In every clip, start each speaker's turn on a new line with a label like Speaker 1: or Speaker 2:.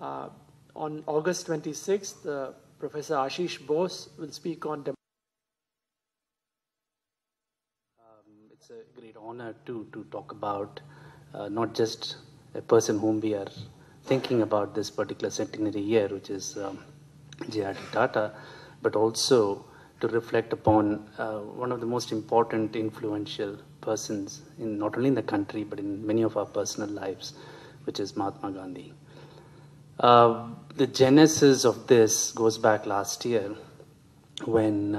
Speaker 1: Uh, on August 26th, Professor Ashish Bose will speak on
Speaker 2: It's a great honor to talk about not just a person whom we are thinking about this particular centenary year, which is J.R.D. Tata, but also to reflect upon one of the most important influential persons in not only in the country but in many of our personal lives, which is Mahatma Gandhi. The genesis of this goes back last year when,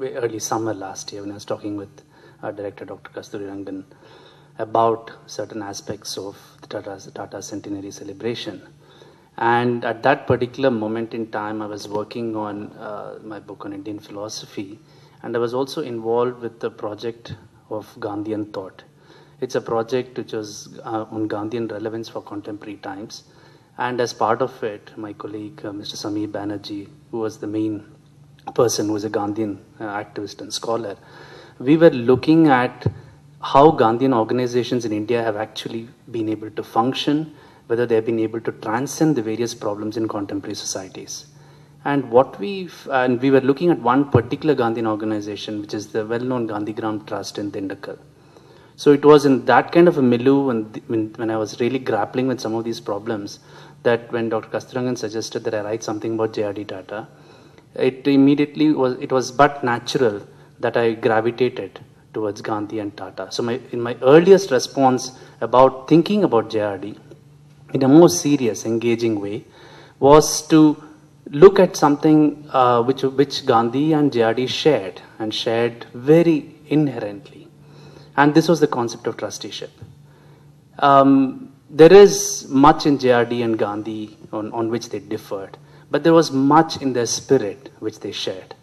Speaker 2: early summer last year, when I was talking with our director, Dr. Kasturirangan, about certain aspects of the Tata centenary celebration. And at that particular moment in time, I was working on my book on Indian philosophy, and I was also involved with the project of Gandhian thought. It's a project which was on Gandhian relevance for contemporary times. And as part of it, my colleague, Mr. Sameer Banerjee, who was the main person, who was a Gandhian activist and scholar, we were looking at how Gandhian organizations in India have actually been able to function, whether they have been able to transcend the various problems in contemporary societies. And we were looking at one particular Gandhian organization, which is the well-known Gandhigram Trust in Dindakal. So it was in that kind of a milieu when I was really grappling with some of these problems that when Dr. Kasturirangan suggested that I write something about J.R.D. Tata, it was but natural that I gravitated towards Gandhi and Tata. So in my earliest response about thinking about J.R.D. in a more serious, engaging way was to look at something which Gandhi and J.R.D. shared, and shared very inherently. And this was the concept of trusteeship. There is much in J.R.D. and Gandhi on which they differed, but there was much in their spirit which they shared.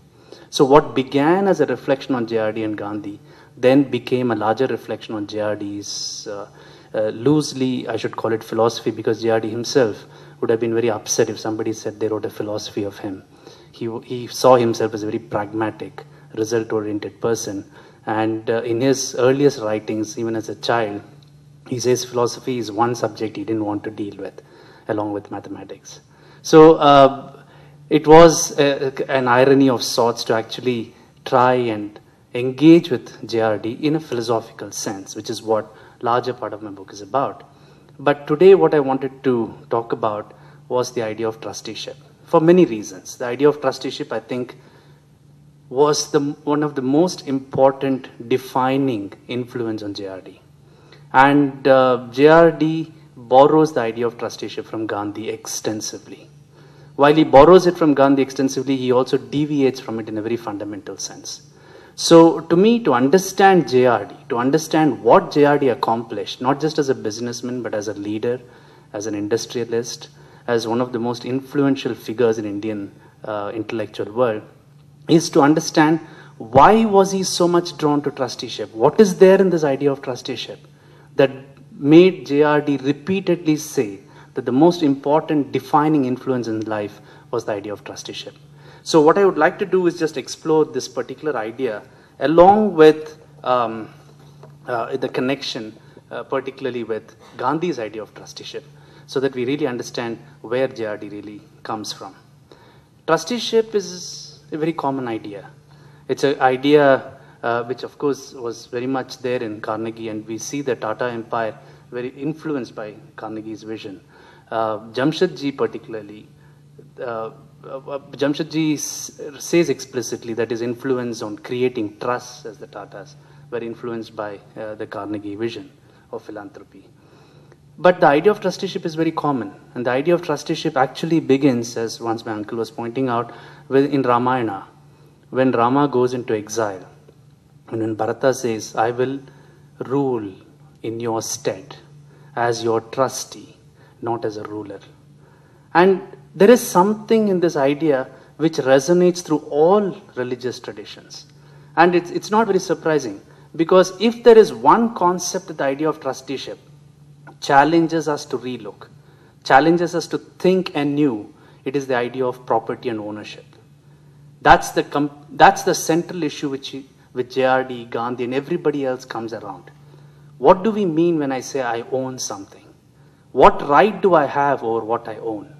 Speaker 2: So what began as a reflection on J.R.D. and Gandhi then became a larger reflection on J.R.D.'s, loosely I should call it philosophy, because J.R.D. himself would have been very upset if somebody said they wrote a philosophy of him. He saw himself as a very pragmatic, result-oriented person. And in his earliest writings, even as a child, he says philosophy is one subject he didn't want to deal with, along with mathematics. So it was an irony of sorts to actually try and engage with J.R.D. in a philosophical sense, which is what larger part of my book is about. But today what I wanted to talk about was the idea of trusteeship. For many reasons. The idea of trusteeship, I think, was one of the most important defining influence on J.R.D. And J.R.D. borrows the idea of trusteeship from Gandhi extensively. While he borrows it from Gandhi extensively, he also deviates from it in a very fundamental sense. So to me, to understand J.R.D., to understand what J.R.D. accomplished, not just as a businessman, but as a leader, as an industrialist, as one of the most influential figures in Indian intellectual world, is to understand why was he so much drawn to trusteeship? What is there in this idea of trusteeship that made J.R.D. repeatedly say that the most important defining influence in life was the idea of trusteeship? So what I would like to do is just explore this particular idea along with the connection, particularly with Gandhi's idea of trusteeship, so that we really understand where J.R.D. really comes from. Trusteeship is a very common idea. It's an idea which, of course, was very much there in Carnegie, and we see the Tata Empire very influenced by Carnegie's vision. Jamshedji particularly, Jamshedji says explicitly that his influence on creating trusts as the Tatas were influenced by the Carnegie vision of philanthropy. But the idea of trusteeship is very common, and the idea of trusteeship actually begins, as once my uncle was pointing out, in Ramayana, when Rama goes into exile, and when Bharata says, I will rule in your stead as your trustee, not as a ruler. And there is something in this idea which resonates through all religious traditions. And it's not very surprising, because if there is one concept that the idea of trusteeship challenges us to relook, challenges us to think anew, it is the idea of property and ownership. That's the central issue with J.R.D., Gandhi, and everybody else comes around. What do we mean when I say I own something? What right do I have over what I own?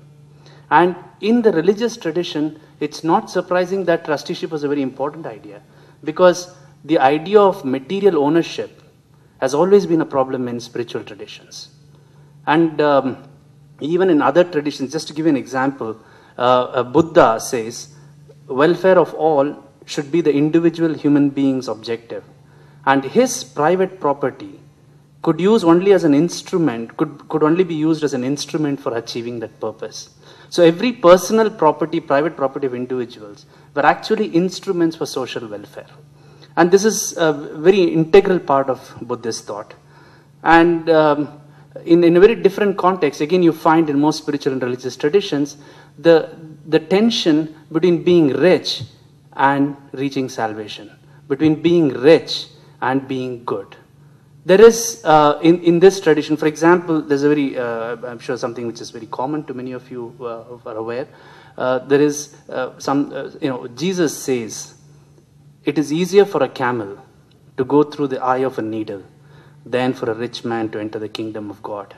Speaker 2: And in the religious tradition, it's not surprising that trusteeship was a very important idea, because the idea of material ownership has always been a problem in spiritual traditions. And even in other traditions, just to give you an example, Buddha says, welfare of all should be the individual human being's objective. And his private property could use only as an instrument, could only be used as an instrument for achieving that purpose. So every personal property, private property of individuals were actually instruments for social welfare. And this is a very integral part of Buddhist thought. And in a very different context, again, you find in most spiritual and religious traditions, the tension between being rich and reaching salvation, between being rich and being good. There is, in this tradition, for example, there's a very, I'm sure something which is very common to many of you who are aware. There is Jesus says, it is easier for a camel to go through the eye of a needle than for a rich man to enter the kingdom of God.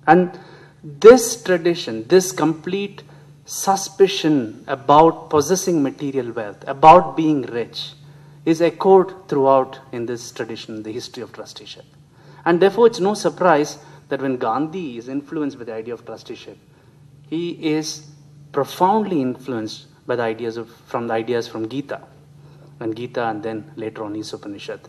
Speaker 2: And this tradition, this complete suspicion about possessing material wealth, about being rich, is echoed throughout in this tradition, the history of trusteeship. And therefore, it's no surprise that when Gandhi is influenced by the idea of trusteeship, he is profoundly influenced by the ideas from Gita, and then later on Upanishad.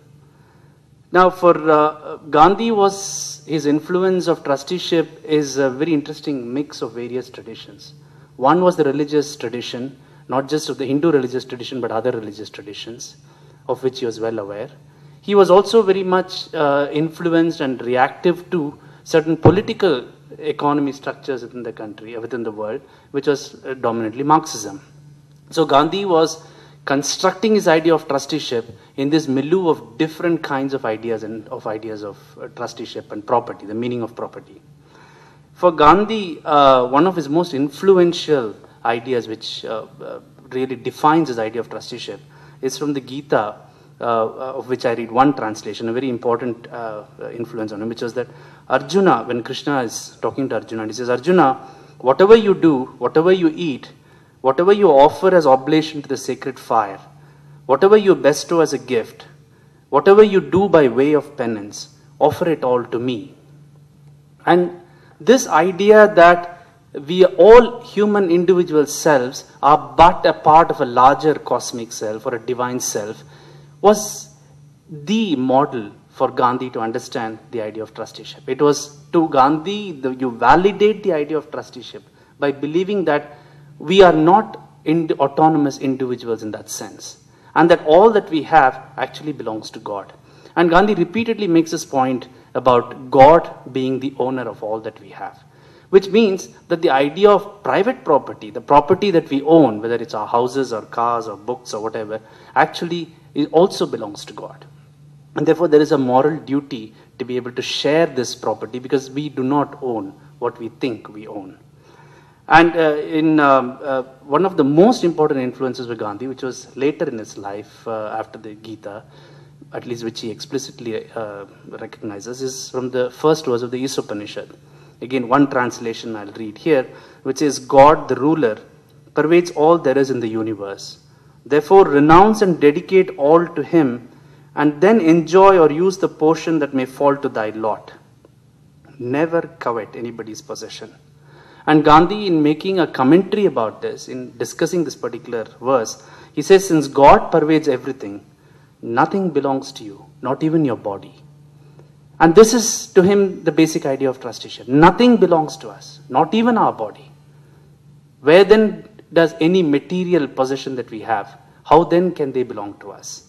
Speaker 2: Now, for Gandhi, his influence of trusteeship is a very interesting mix of various traditions. One was the religious tradition, not just of the Hindu religious tradition, but other religious traditions, of which he was well aware. He was also very much influenced and reactive to certain political economy structures within the country, within the world, which was dominantly Marxism. So Gandhi was constructing his idea of trusteeship in this milieu of different kinds of ideas of trusteeship and property, the meaning of property. For Gandhi, one of his most influential ideas, which really defines his idea of trusteeship, is from the Gita, of which I read one translation, a very important influence on him, which was that Arjuna, when Krishna is talking to Arjuna, he says, Arjuna, whatever you do, whatever you eat, whatever you offer as oblation to the sacred fire, whatever you bestow as a gift, whatever you do by way of penance, offer it all to me. And this idea that we all human individual selves are but a part of a larger cosmic self or a divine self was the model for Gandhi to understand the idea of trusteeship. It was to Gandhi, you validate the idea of trusteeship by believing that we are not autonomous individuals in that sense, and that all that we have actually belongs to God. And Gandhi repeatedly makes this point about God being the owner of all that we have, which means that the idea of private property, the property that we own, whether it's our houses or cars or books or whatever, actually also belongs to God. And therefore there is a moral duty to be able to share this property, because we do not own what we think we own. And one of the most important influences of Gandhi, which was later in his life after the Gita, at least which he explicitly recognizes, is from the first verse of the Upanishad. Again, one translation I'll read here, which says, God, the ruler, pervades all there is in the universe. Therefore, renounce and dedicate all to him, and then enjoy or use the portion that may fall to thy lot. Never covet anybody's possession. And Gandhi, in making a commentary about this, in discussing this particular verse, he says, since God pervades everything, nothing belongs to you, not even your body. And this is to him the basic idea of trusteeship. Nothing belongs to us, not even our body. Where then does any material possession that we have, how then can they belong to us?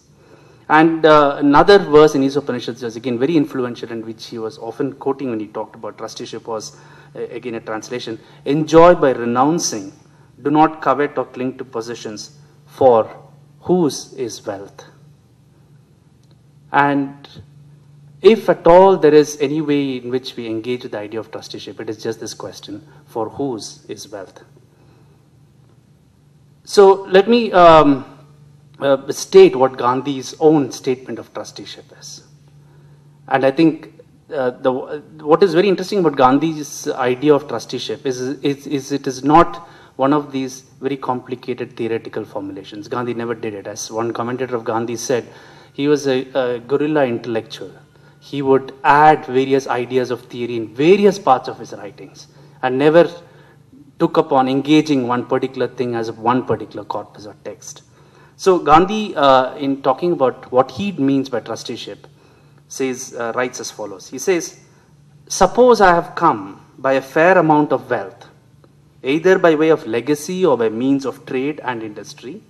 Speaker 2: And another verse in Upanishad was again very influential, and which he was often quoting when he talked about trusteeship, was again a translation: enjoy by renouncing, do not covet or cling to possessions, for whose is wealth? And if at all there is any way in which we engage with the idea of trusteeship, it is just this question: for whose is wealth? So let me state what Gandhi's own statement of trusteeship is. And I think what is very interesting about Gandhi's idea of trusteeship is it is not one of these very complicated theoretical formulations. Gandhi never did it. As one commentator of Gandhi said, he was a guerrilla intellectual. He would add various ideas of theory in various parts of his writings and never took upon engaging one particular thing as one particular corpus or text. So Gandhi, in talking about what he means by trusteeship, writes as follows. He says, suppose I have come by a fair amount of wealth, either by way of legacy or by means of trade and industry.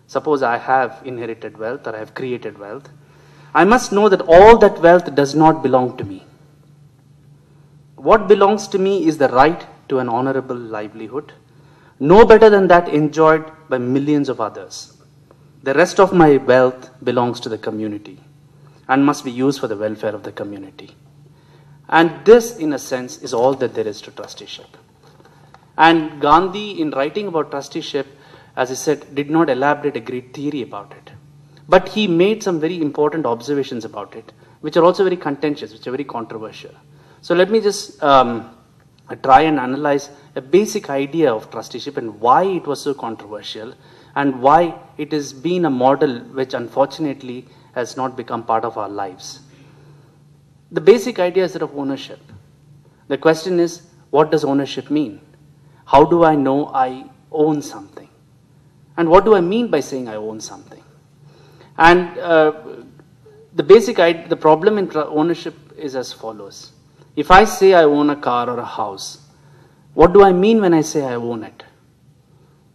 Speaker 2: Suppose I have inherited wealth or I have created wealth. I must know that all that wealth does not belong to me. What belongs to me is the right to an honorable livelihood, no better than that enjoyed by millions of others. The rest of my wealth belongs to the community and must be used for the welfare of the community. And this, in a sense, is all that there is to trusteeship. And Gandhi, in writing about trusteeship, as I said, did not elaborate a great theory about it. But he made some very important observations about it, which are also very contentious, which are very controversial. So let me just try and analyze a basic idea of trusteeship and why it was so controversial and why it has been a model which unfortunately has not become part of our lives. The basic idea is that of ownership. The question is, what does ownership mean? How do I know I own something? And what do I mean by saying I own something? And the problem in ownership is as follows. If I say I own a car or a house, what do I mean when I say I own it?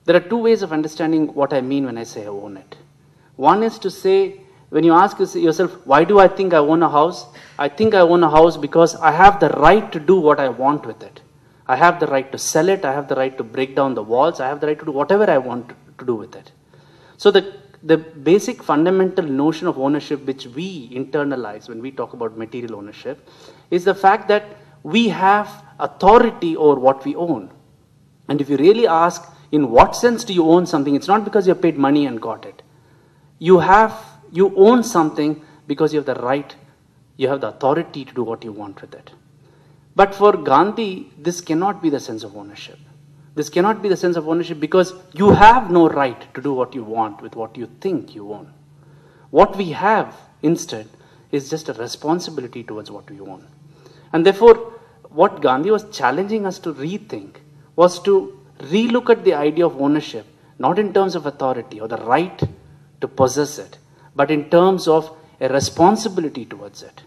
Speaker 2: There are two ways of understanding what I mean when I say I own it. One is to say, when you ask yourself, why do I think I own a house? I think I own a house because I have the right to do what I want with it. I have the right to sell it. I have the right to break down the walls. I have the right to do whatever I want to do with it. So the basic fundamental notion of ownership which we internalize when we talk about material ownership is the fact that we have authority over what we own. And if you really ask, in what sense do you own something? It's not because you have paid money and got it. You own something because you have the right, you have the authority to do what you want with it. But for Gandhi, this cannot be the sense of ownership. This cannot be the sense of ownership because you have no right to do what you want with what you think you own. What we have instead is just a responsibility towards what we own. And therefore, what Gandhi was challenging us to rethink was to relook at the idea of ownership, not in terms of authority or the right to possess it, but in terms of a responsibility towards it.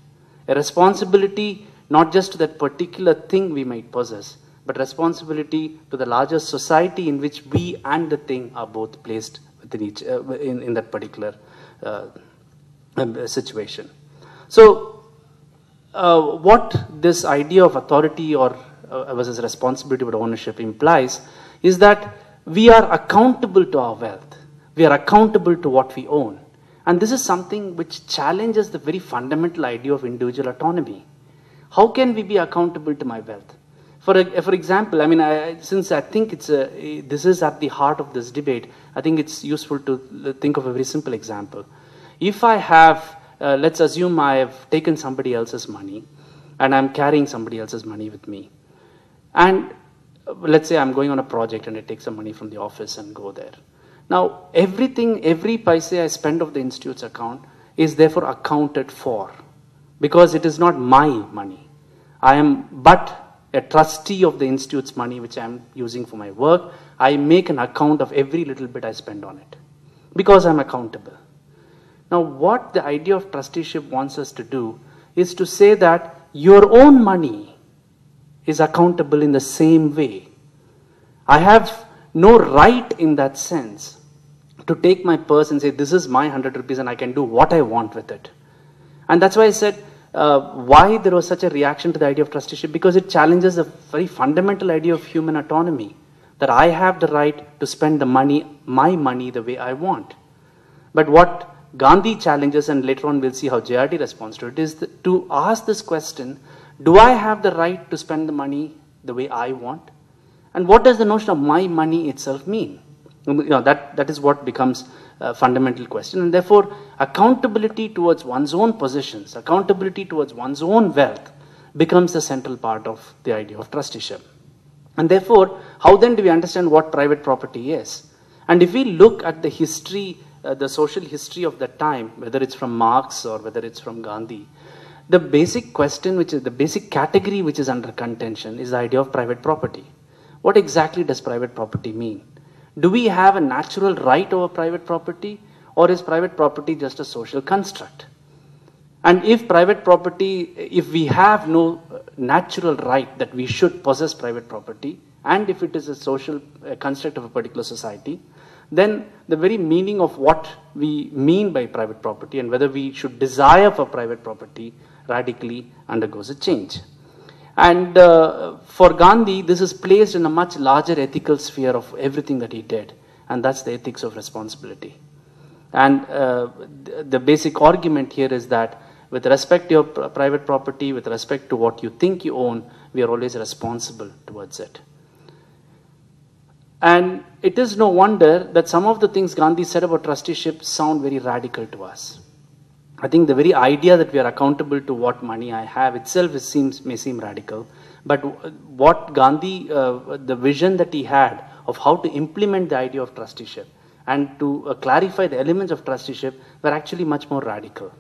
Speaker 2: A responsibility not just to that particular thing we might possess, but responsibility to the larger society in which we and the thing are both placed within each, in that particular situation. So, what this idea of authority or versus responsibility with ownership implies is that we are accountable to our wealth. We are accountable to what we own. And this is something which challenges the very fundamental idea of individual autonomy. How can we be accountable to my wealth? For example, I mean, since I think this is at the heart of this debate, I think it's useful to think of a very simple example. If I have, let's assume I have taken somebody else's money and I'm carrying somebody else's money with me. And let's say I'm going on a project and I take some money from the office and go there. Now, every paise I spend of the institute's account is therefore accounted for because it is not my money. I am but a trustee of the institute's money which I am using for my work. I make an account of every little bit I spend on it because I'm accountable. Now, what the idea of trusteeship wants us to do is to say that your own money is accountable in the same way. I have no right in that sense to take my purse and say, this is my 100 rupees and I can do what I want with it. And that's why I said, why there was such a reaction to the idea of trusteeship, because it challenges a very fundamental idea of human autonomy, that I have the right to spend the money, my money, the way I want. But what Gandhi challenges, and later on we'll see how JRD responds to it, is to ask this question, do I have the right to spend the money the way I want? And what does the notion of my money itself mean? You know, that is what becomes fundamental question. And therefore, accountability towards one's own possessions, accountability towards one's own wealth becomes the central part of the idea of trusteeship. And therefore, how then do we understand what private property is? And if we look at the history, the social history of that time, whether it's from Marx or whether it's from Gandhi, the basic question, which is the basic category which is under contention, is the idea of private property. What exactly does private property mean? Do we have a natural right over private property, or is private property just a social construct? And if private property, if we have no natural right that we should possess private property, and if it is a social construct of a particular society, then the very meaning of what we mean by private property and whether we should desire for private property radically undergoes a change. And for Gandhi, this is placed in a much larger ethical sphere of everything that he did, and that's the ethics of responsibility. And the basic argument here is that with respect to your private property, with respect to what you think you own, we are always responsible towards it. And it is no wonder that some of the things Gandhi said about trusteeship sound very radical to us. I think the very idea that we are accountable to what money I have itself may seem radical. But what Gandhi, the vision that he had of how to implement the idea of trusteeship and to clarify the elements of trusteeship were actually much more radical.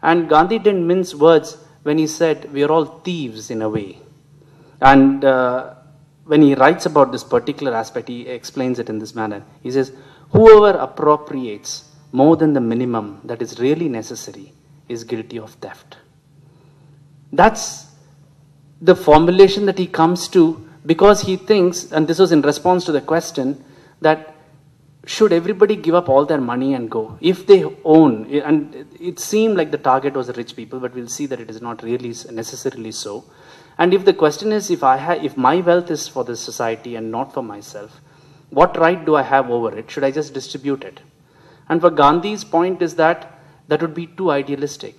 Speaker 2: And Gandhi didn't mince words when he said we are all thieves in a way. And when he writes about this particular aspect, he explains it in this manner. He says, whoever appropriates more than the minimum that is really necessary is guilty of theft. That's the formulation that he comes to because he thinks, and this was in response to the question, that should everybody give up all their money and go? If they own, and it seemed like the target was the rich people, but we'll see that it is not really necessarily so. And if the question is, if my wealth is for the society and not for myself, what right do I have over it? Should I just distribute it? And for Gandhi's point is that that would be too idealistic.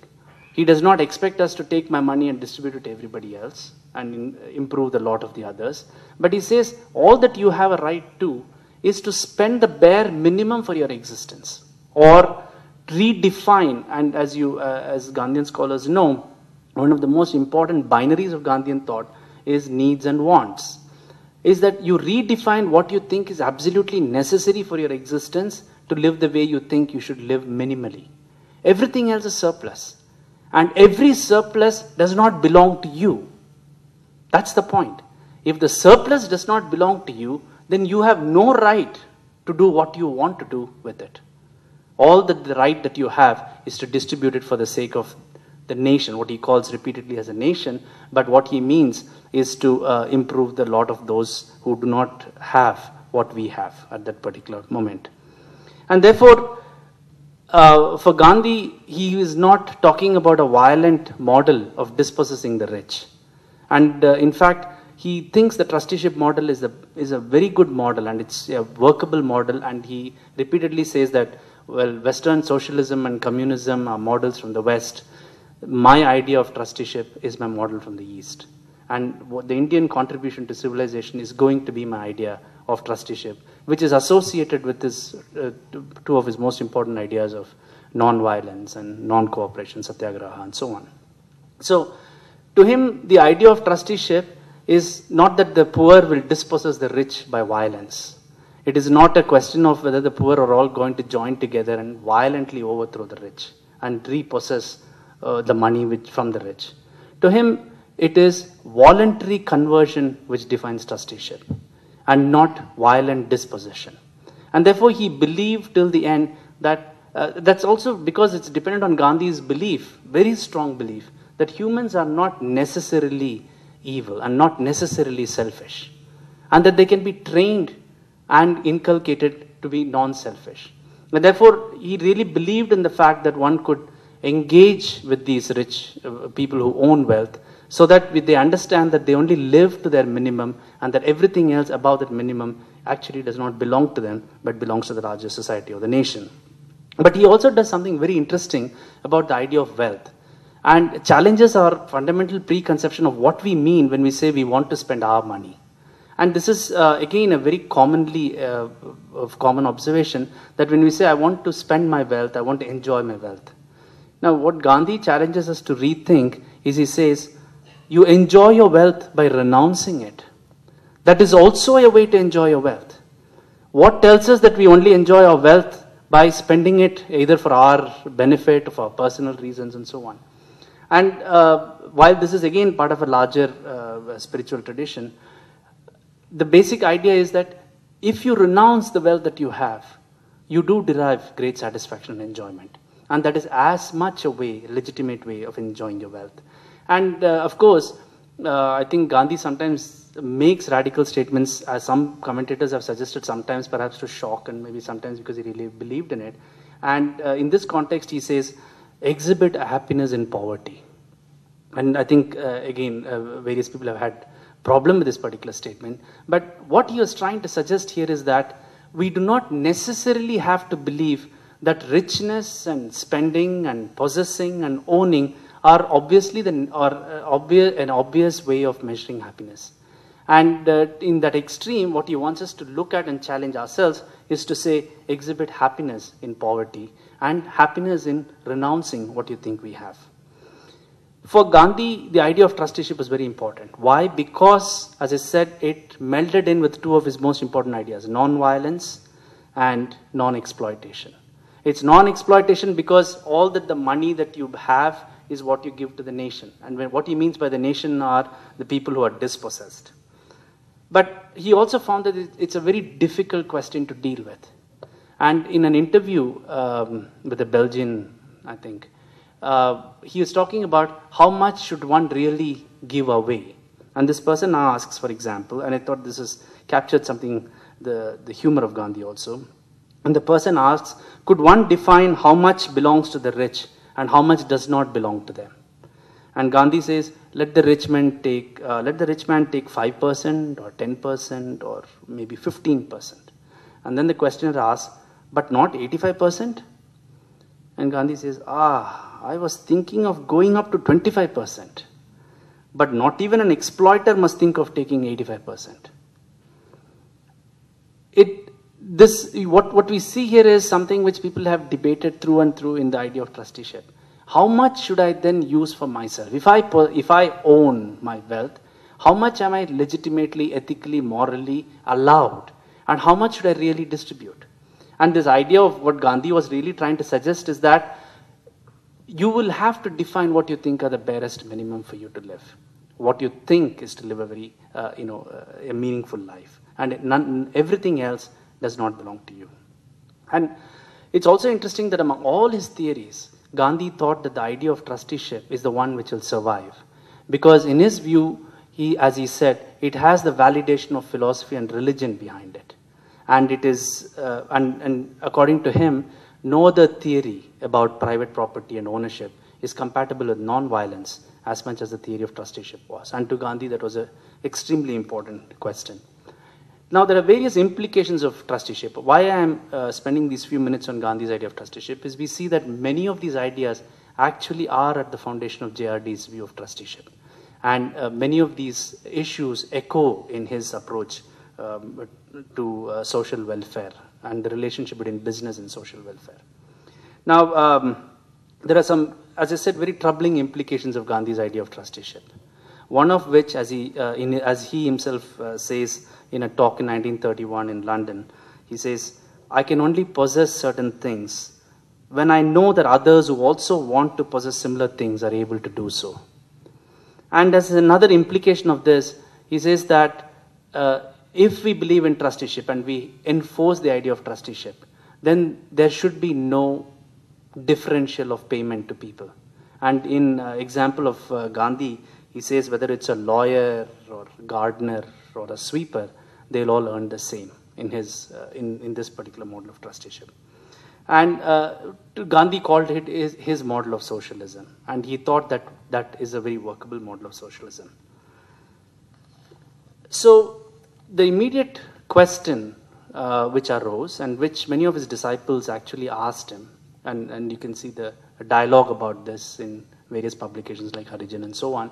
Speaker 2: He does not expect us to take my money and distribute it to everybody else and improve the lot of the others. But he says, all that you have a right to is to spend the bare minimum for your existence, or redefine. And as Gandhian scholars know, one of the most important binaries of Gandhian thought is needs and wants. Is that you redefine what you think is absolutely necessary for your existence to live the way you think you should live minimally. Everything else is surplus. And every surplus does not belong to you. That's the point. If the surplus does not belong to you, then you have no right to do what you want to do with it. All that the right that you have is to distribute it for the sake of the nation, what he calls repeatedly as a nation, but what he means is to improve the lot of those who do not have what we have at that particular moment. And therefore, for Gandhi, he is not talking about a violent model of dispossessing the rich. And in fact, he thinks the trusteeship model is a very good model, and it's a workable model, and he repeatedly says that, well, Western socialism and communism are models from the West. My idea of trusteeship is my model from the East. And the Indian contribution to civilization is going to be my idea of trusteeship, which is associated with this, two of his most important ideas of non-violence and non-cooperation, satyagraha, and so on. So, to him, the idea of trusteeship is not that the poor will dispossess the rich by violence. It is not a question of whether the poor are all going to join together and violently overthrow the rich and repossess the money from the rich. To him, it is voluntary conversion which defines trusteeship, and not violent dispossession. And therefore, he believed till the end that, that's also because it's dependent on Gandhi's belief, very strong belief, that humans are not necessarily evil and not necessarily selfish, and that they can be trained and inculcated to be non-selfish. And therefore, he really believed in the fact that one could engage with these rich people who own wealth, so that they understand that they only live to their minimum, and that everything else above that minimum actually does not belong to them, but belongs to the larger society or the nation. But he also does something very interesting about the idea of wealth, and challenges our fundamental preconception of what we mean when we say we want to spend our money. And this is, again, a very common observation that when we say, I want to spend my wealth, I want to enjoy my wealth. Now, what Gandhi challenges us to rethink is he says, you enjoy your wealth by renouncing it. That is also a way to enjoy your wealth. What tells us that we only enjoy our wealth by spending it either for our benefit or for our personal reasons and so on? And while this is again part of a larger spiritual tradition, the basic idea is that if you renounce the wealth that you have, you do derive great satisfaction and enjoyment. And that is as much a legitimate way of enjoying your wealth. And of course, I think Gandhi sometimes makes radical statements, as some commentators have suggested, sometimes perhaps to shock and maybe sometimes because he really believed in it. And in this context, he says, exhibit happiness in poverty. And I think, again, various people have had problem with this particular statement. But what he was trying to suggest here is that we do not necessarily have to believe that richness and spending and possessing and owning are obviously an obvious way of measuring happiness. And in that extreme, what he wants us to look at and challenge ourselves is to say, exhibit happiness in poverty and happiness in renouncing what you think we have. For Gandhi, the idea of trusteeship was very important. Why? Because, as I said, it melded in with two of his most important ideas, non-violence and non-exploitation. It's non-exploitation because all that the money that you have is what you give to the nation. And what he means by the nation are the people who are dispossessed. But he also found that it's a very difficult question to deal with. And in an interview with a Belgian, I think, he was talking about how much should one really give away. And this person asks, for example, and I thought this has captured something, the humor of Gandhi also. And the person asks, could one define how much belongs to the rich and how much does not belong to them? And Gandhi says, let the rich man take 5% or 10% or maybe 15%. And then the questioner asks, but not 85%? And Gandhi says, I was thinking of going up to 25%. But not even an exploiter must think of taking 85%. What we see here is something which people have debated through and through in the idea of trusteeship. How much should I then use for myself? If I own my wealth, how much am I legitimately, ethically, morally allowed? And how much should I really distribute? And this idea of what Gandhi was really trying to suggest is that you will have to define what you think are the barest minimum for you to live. What you think is to live a very, a meaningful life. And everything else does not belong to you. And it's also interesting that among all his theories, Gandhi thought that the idea of trusteeship is the one which will survive. Because in his view, as he said, it has the validation of philosophy and religion behind it. And it is, and according to him, no other theory about private property and ownership is compatible with non-violence as much as the theory of trusteeship was. And to Gandhi, that was an extremely important question. Now, there are various implications of trusteeship. Why I am spending these few minutes on Gandhi's idea of trusteeship is we see that many of these ideas actually are at the foundation of JRD's view of trusteeship. And many of these issues echo in his approach to social welfare and the relationship between business and social welfare. Now, there are some, as I said, very troubling implications of Gandhi's idea of trusteeship. One of which, as he himself says in a talk in 1931 in London, he says, I can only possess certain things when I know that others who also want to possess similar things are able to do so. And as another implication of this, he says that if we believe in trusteeship and we enforce the idea of trusteeship, then there should be no differential of payment to people. And in example of Gandhi, he says whether it's a lawyer or gardener or a sweeper, they'll all earn the same in this particular model of trusteeship. And Gandhi called it his model of socialism, and he thought that that is a very workable model of socialism. So the immediate question which arose, and which many of his disciples actually asked him, and you can see the dialogue about this in various publications like Harijan and so on,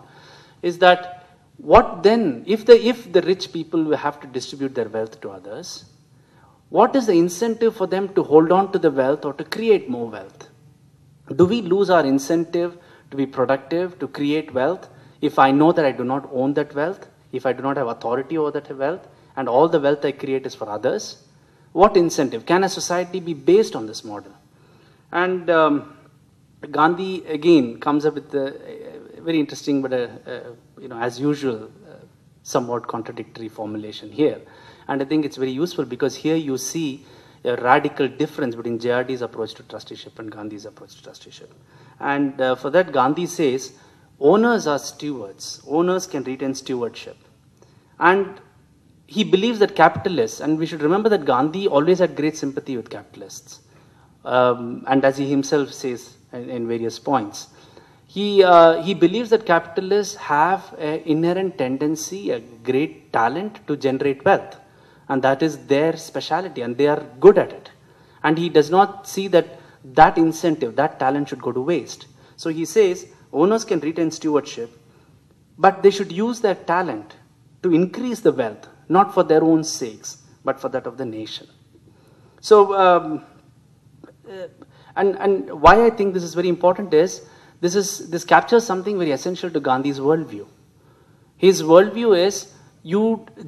Speaker 2: is that What then, if the rich people will have to distribute their wealth to others, what is the incentive for them to hold on to the wealth or to create more wealth? Do we lose our incentive to be productive, to create wealth, if I know that I do not own that wealth, if I do not have authority over that wealth, and all the wealth I create is for others? What incentive? Can a society be based on this model? And Gandhi again comes up with a very interesting but as usual, somewhat contradictory formulation here. And I think it's very useful because here you see a radical difference between JRD's approach to trusteeship and Gandhi's approach to trusteeship. And for that, Gandhi says, owners are stewards. Owners can retain stewardship. And he believes that capitalists, and we should remember that Gandhi always had great sympathy with capitalists. And as he himself says in various points, he believes that capitalists have an inherent tendency, a great talent to generate wealth. And that is their specialty, and they are good at it. And he does not see that incentive, that talent should go to waste. So he says, owners can retain stewardship, but they should use their talent to increase the wealth, not for their own sakes, but for that of the nation. So, and why I think this is very important is, this captures something very essential to Gandhi's worldview. His worldview is,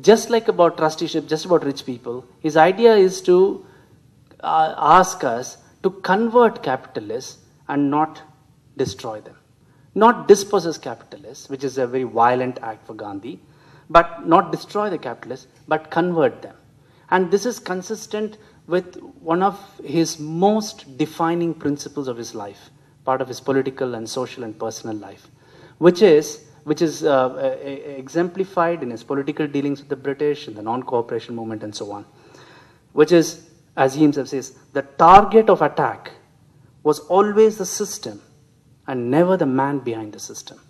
Speaker 2: just like about trusteeship, just about rich people, his idea is to ask us to convert capitalists and not destroy them. Not dispossess capitalists, which is a very violent act for Gandhi, but not destroy the capitalists, but convert them. And this is consistent with one of his most defining principles of his life, part of his political and social and personal life, which is exemplified in his political dealings with the British, in the non-cooperation movement and so on, which is, as he himself says, the target of attack was always the system and never the man behind the system.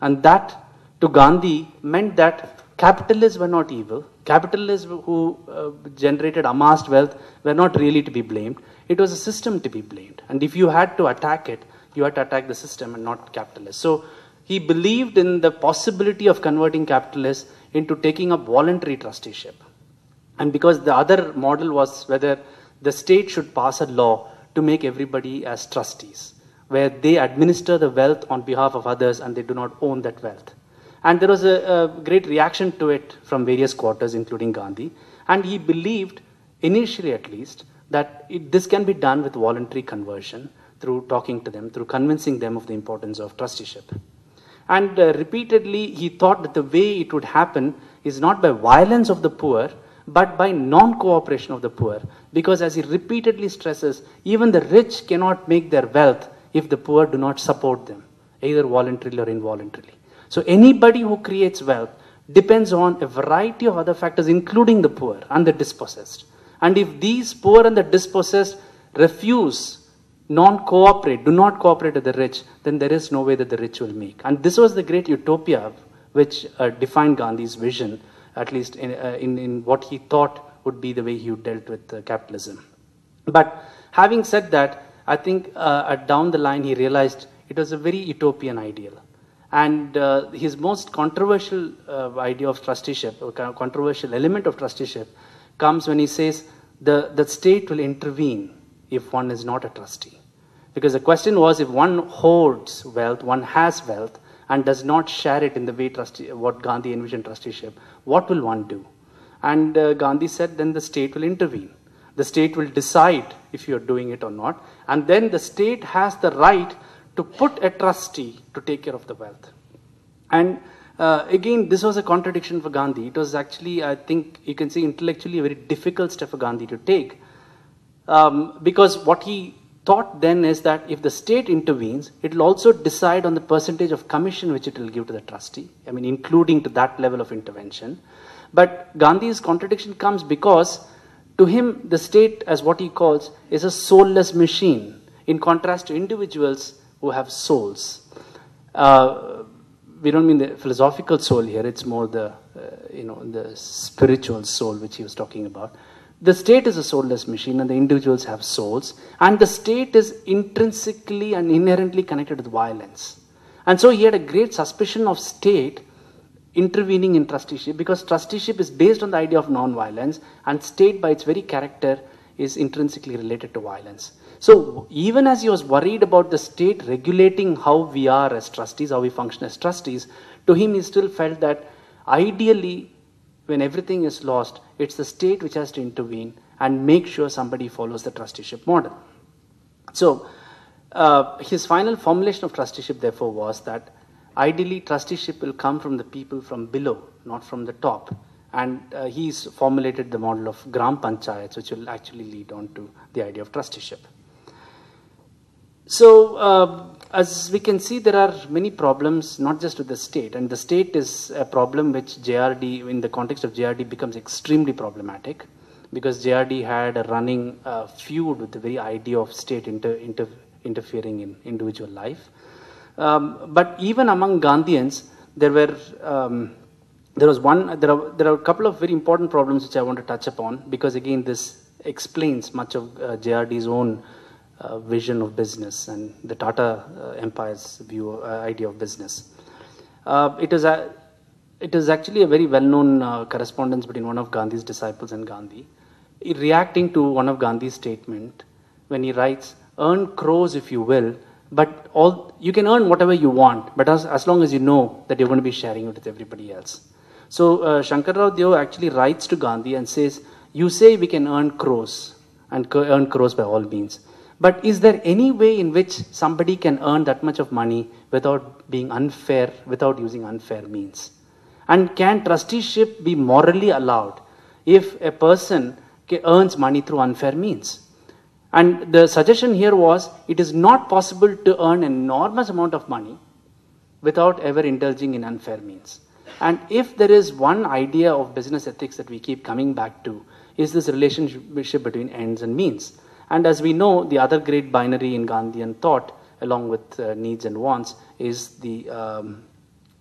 Speaker 2: And that, to Gandhi, meant that capitalists were not evil. Capitalists who generated amassed wealth were not really to be blamed. It was a system to be blamed. And if you had to attack it, you had to attack the system and not capitalists. So he believed in the possibility of converting capitalists into taking up voluntary trusteeship. And because the other model was whether the state should pass a law to make everybody as trustees, where they administer the wealth on behalf of others and they do not own that wealth. And there was a great reaction to it from various quarters, including Gandhi. And he believed, initially at least, that this can be done with voluntary conversion, through talking to them, through convincing them of the importance of trusteeship. And repeatedly, he thought that the way it would happen is not by violence of the poor, but by non-cooperation of the poor. Because as he repeatedly stresses, even the rich cannot make their wealth if the poor do not support them, either voluntarily or involuntarily. So anybody who creates wealth depends on a variety of other factors, including the poor and the dispossessed. And if these poor and the dispossessed refuse, do not cooperate with the rich, then there is no way that the rich will make. And this was the great utopia which defined Gandhi's vision, at least in what he thought would be the way he dealt with capitalism. But having said that, I think down the line he realized it was a very utopian ideal. And his most controversial idea of trusteeship, or controversial element of trusteeship, comes when he says the state will intervene if one is not a trustee. Because the question was, if one hoards wealth, one has wealth, and does not share it in the way what Gandhi envisioned trusteeship, what will one do? And Gandhi said, then the state will intervene. The state will decide if you are doing it or not. And then the state has the right to put a trustee to take care of the wealth. And again, this was a contradiction for Gandhi. It was actually, I think, you can see intellectually a very difficult step for Gandhi to take. Because what he thought then is that if the state intervenes, it will also decide on the percentage of commission which it will give to the trustee. I mean, including to that level of intervention. But Gandhi's contradiction comes because to him, the state, as what he calls, is a soulless machine, in contrast to individuals who have souls. We don't mean the philosophical soul here, it's more the, the spiritual soul which he was talking about. The state is a soulless machine and the individuals have souls, and the state is intrinsically and inherently connected with violence. And so he had a great suspicion of state intervening in trusteeship, because trusteeship is based on the idea of non-violence, and state by its very character is intrinsically related to violence. So even as he was worried about the state regulating how we are as trustees, how we function as trustees, to him he still felt that ideally when everything is lost, it's the state which has to intervene and make sure somebody follows the trusteeship model. So his final formulation of trusteeship therefore was that ideally trusteeship will come from the people from below, not from the top. And he's formulated the model of Gram Panchayats, which will actually lead on to the idea of trusteeship. So as we can see, there are many problems, not just with the state. And the state is a problem which JRD, in the context of JRD, becomes extremely problematic, because JRD had a running feud with the very idea of state interfering in individual life. But even among Gandhians, there are a couple of very important problems which I want to touch upon, because again this explains much of JRD's own vision of business and the Tata Empire's idea of business. It is actually a very well-known correspondence between one of Gandhi's disciples and Gandhi, reacting to one of Gandhi's statement when he writes, "Earn crores if you will, but you can earn whatever you want, but as long as you know that you're going to be sharing it with everybody else." So Shankarrao Deo actually writes to Gandhi and says, "You say we can earn crores, and earn crores by all means. But is there any way in which somebody can earn that much of money without being unfair, without using unfair means? And can trusteeship be morally allowed if a person earns money through unfair means?" And the suggestion here was, it is not possible to earn an enormous amount of money without ever indulging in unfair means. And if there is one idea of business ethics that we keep coming back to, is this relationship between ends and means. And as we know, the other great binary in Gandhian thought, along with needs and wants, is the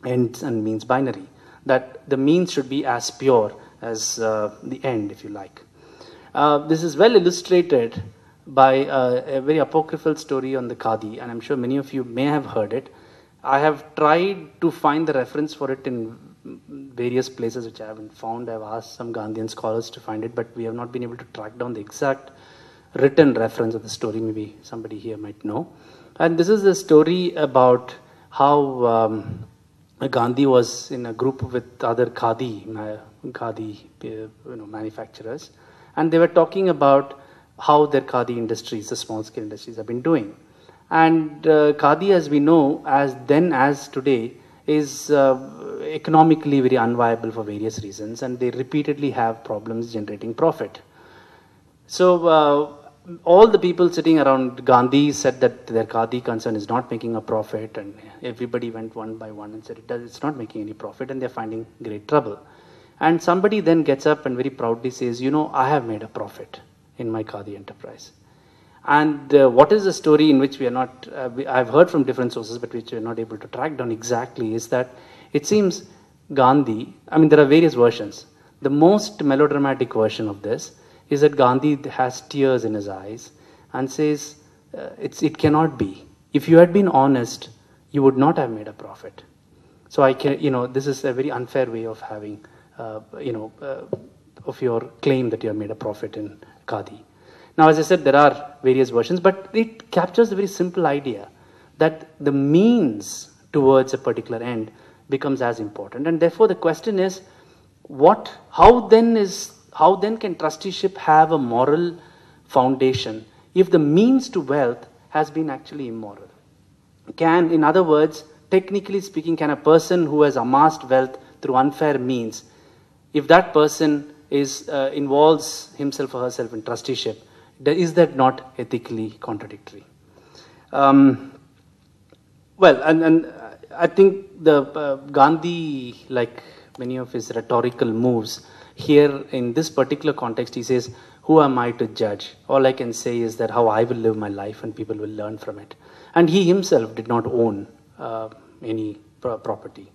Speaker 2: ends and means binary. That the means should be as pure as the end, if you like. This is well illustrated by a very apocryphal story on the Khadi, and I'm sure many of you may have heard it. I have tried to find the reference for it in various places which I haven't found. I've asked some Gandhian scholars to find it, but we have not been able to track down the exact written reference of the story. Maybe somebody here might know. And this is a story about how Gandhi was in a group with other Khadi manufacturers, and they were talking about how their Khadi industries, the small-scale industries, have been doing. And Khadi, as we know, as then as today, is economically very unviable for various reasons, and they repeatedly have problems generating profit. So all the people sitting around Gandhi said that their Khadi concern is not making a profit, and everybody went one by one and said it's not making any profit, and they're finding great trouble. And somebody then gets up and very proudly says, "You know, I have made a profit in my Khadi enterprise." And what is the story in which we are not, I've heard from different sources, but which we are not able to track down exactly, is that it seems Gandhi, I mean, there are various versions. The most melodramatic version of this is that Gandhi has tears in his eyes and says, it cannot be. If you had been honest, you would not have made a profit. So this is a very unfair way of having, of your claim that you have made a profit in Khadi. Now, as I said, there are various versions, but it captures a very simple idea that the means towards a particular end becomes as important. And therefore, the question is, how then can trusteeship have a moral foundation if the means to wealth has been actually immoral? In other words, technically speaking, can a person who has amassed wealth through unfair means, if that person involves himself or herself in trusteeship, is that not ethically contradictory? And I think the Gandhi, like many of his rhetorical moves, here in this particular context, he says, "Who am I to judge? All I can say is that how I will live my life and people will learn from it." And he himself did not own any property.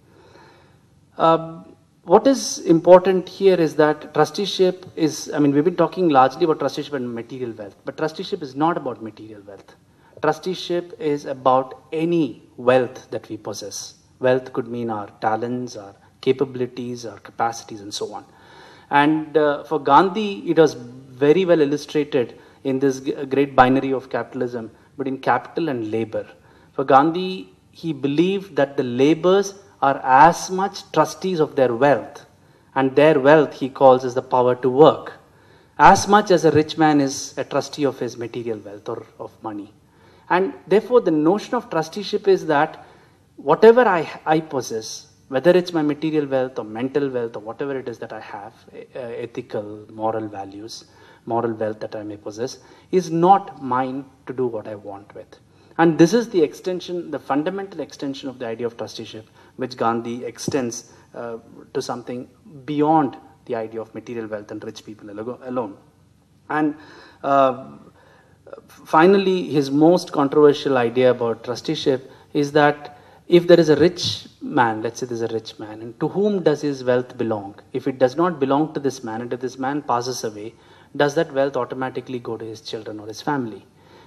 Speaker 2: What is important here is that trusteeship is, we've been talking largely about trusteeship and material wealth, but trusteeship is not about material wealth. Trusteeship is about any wealth that we possess. Wealth could mean our talents, our capabilities or capacities and so on. And for Gandhi, it was very well illustrated in this great binary of capitalism between capital and labor. For Gandhi, he believed that the laborers are as much trustees of their wealth, and their wealth he calls as the power to work, as much as a rich man is a trustee of his material wealth or of money. And therefore, the notion of trusteeship is that whatever I possess, whether it's my material wealth or mental wealth or whatever it is that I have, ethical, moral values, moral wealth that I may possess, is not mine to do what I want with. And this is the extension, the fundamental extension of the idea of trusteeship, which Gandhi extends to something beyond the idea of material wealth and rich people alone. And finally, his most controversial idea about trusteeship is that if there is a rich man, let's say there's a rich man, and to whom does his wealth belong? If it does not belong to this man, and if this man passes away, does that wealth automatically go to his children or his family?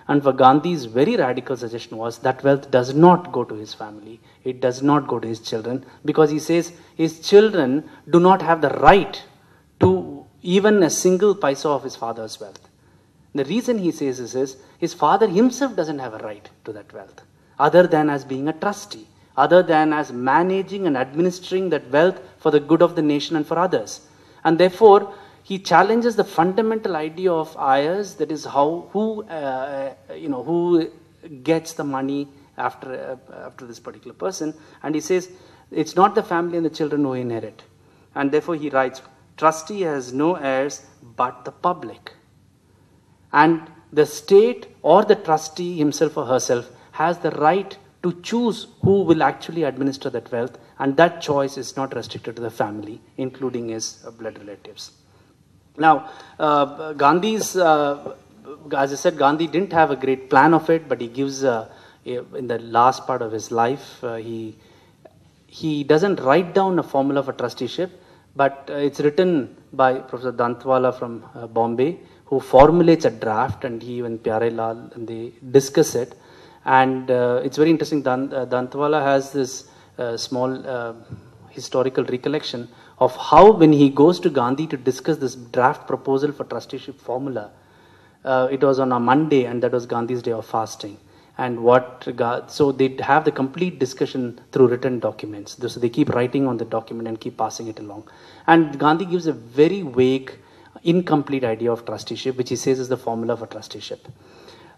Speaker 2: And for Gandhi's very radical suggestion was that wealth does not go to his family, it does not go to his children, because he says his children do not have the right to even a single paisa of his father's wealth. The reason he says this is his father himself doesn't have a right to that wealth, other than as being a trustee, other than as managing and administering that wealth for the good of the nation and for others. And therefore, he challenges the fundamental idea of ayers, that is who gets the money after this particular person. And he says it's not the family and the children who inherit. And therefore he writes, trustee has no heirs but the public. And the state or the trustee himself or herself has the right to choose who will actually administer that wealth, and that choice is not restricted to the family, including his blood relatives. Now, Gandhi's, as I said, Gandhi didn't have a great plan of it, but he gives, in the last part of his life, he doesn't write down a formula for trusteeship, but it's written by Professor Dantwala from Bombay, who formulates a draft, and he and Pyare Lal, and they discuss it. And it's very interesting. Dantwala has this small historical recollection of how, when he goes to Gandhi to discuss this draft proposal for trusteeship formula, it was on a Monday, and that was Gandhi's day of fasting. And so they have the complete discussion through written documents. So they keep writing on the document and keep passing it along. And Gandhi gives a very vague, incomplete idea of trusteeship, which he says is the formula for trusteeship.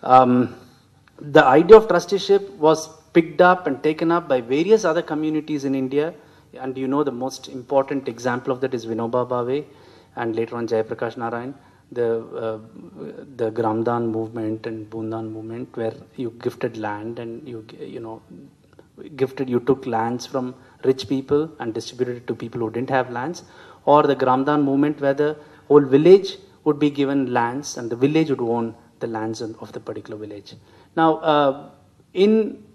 Speaker 2: The idea of trusteeship was picked up and taken up by various other communities in India. And you know, the most important example of that is Vinoba Bhave, and later on Jayaprakash Narayan, the Gramdan movement and Bundan movement, where you gifted land and you took lands from rich people and distributed it to people who didn't have lands, or the Gramdan movement, where the whole village would be given lands and the village would own the lands of the particular village. Now,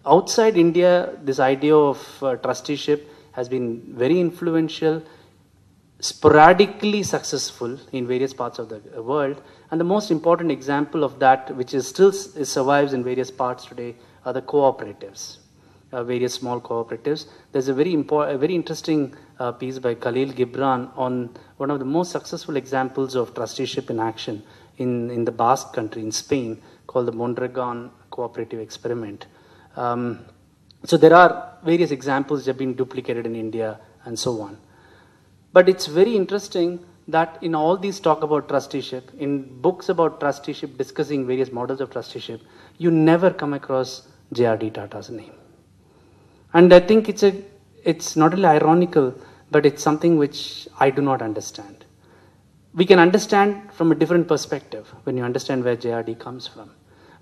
Speaker 2: outside India, this idea of trusteeship has been very influential, sporadically successful in various parts of the world. And the most important example of that, which is still survives in various parts today, are the cooperatives, various small cooperatives. There's a very interesting piece by Khalil Gibran on one of the most successful examples of trusteeship in action in the Basque country, in Spain, called the Mondragon Cooperative Experiment. So there are various examples that have been duplicated in India and so on. But it's very interesting that in all these talk about trusteeship, in books about trusteeship discussing various models of trusteeship, you never come across J.R.D. Tata's name. And I think it's not only ironical, but it's something which I do not understand. We can understand from a different perspective when you understand where J.R.D. comes from.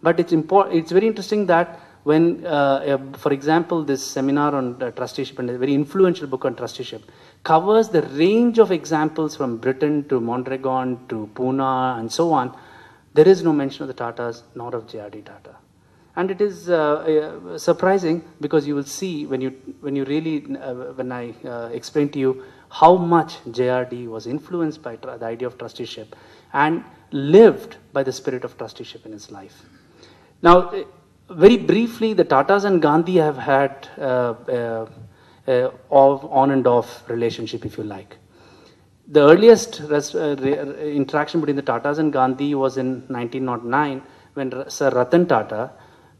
Speaker 2: But it's very interesting that when, for example, this seminar on trusteeship, and a very influential book on trusteeship, covers the range of examples from Britain to Mondragon to Pune and so on, there is no mention of the Tatas nor of J.R.D. Tata. And it is surprising, because you will see when I explain to you how much J.R.D. was influenced by the idea of trusteeship and lived by the spirit of trusteeship in his life. Now, very briefly, the Tatas and Gandhi have had a on and off relationship, if you like. The earliest interaction between the Tatas and Gandhi was in 1909 when Sir Ratan Tata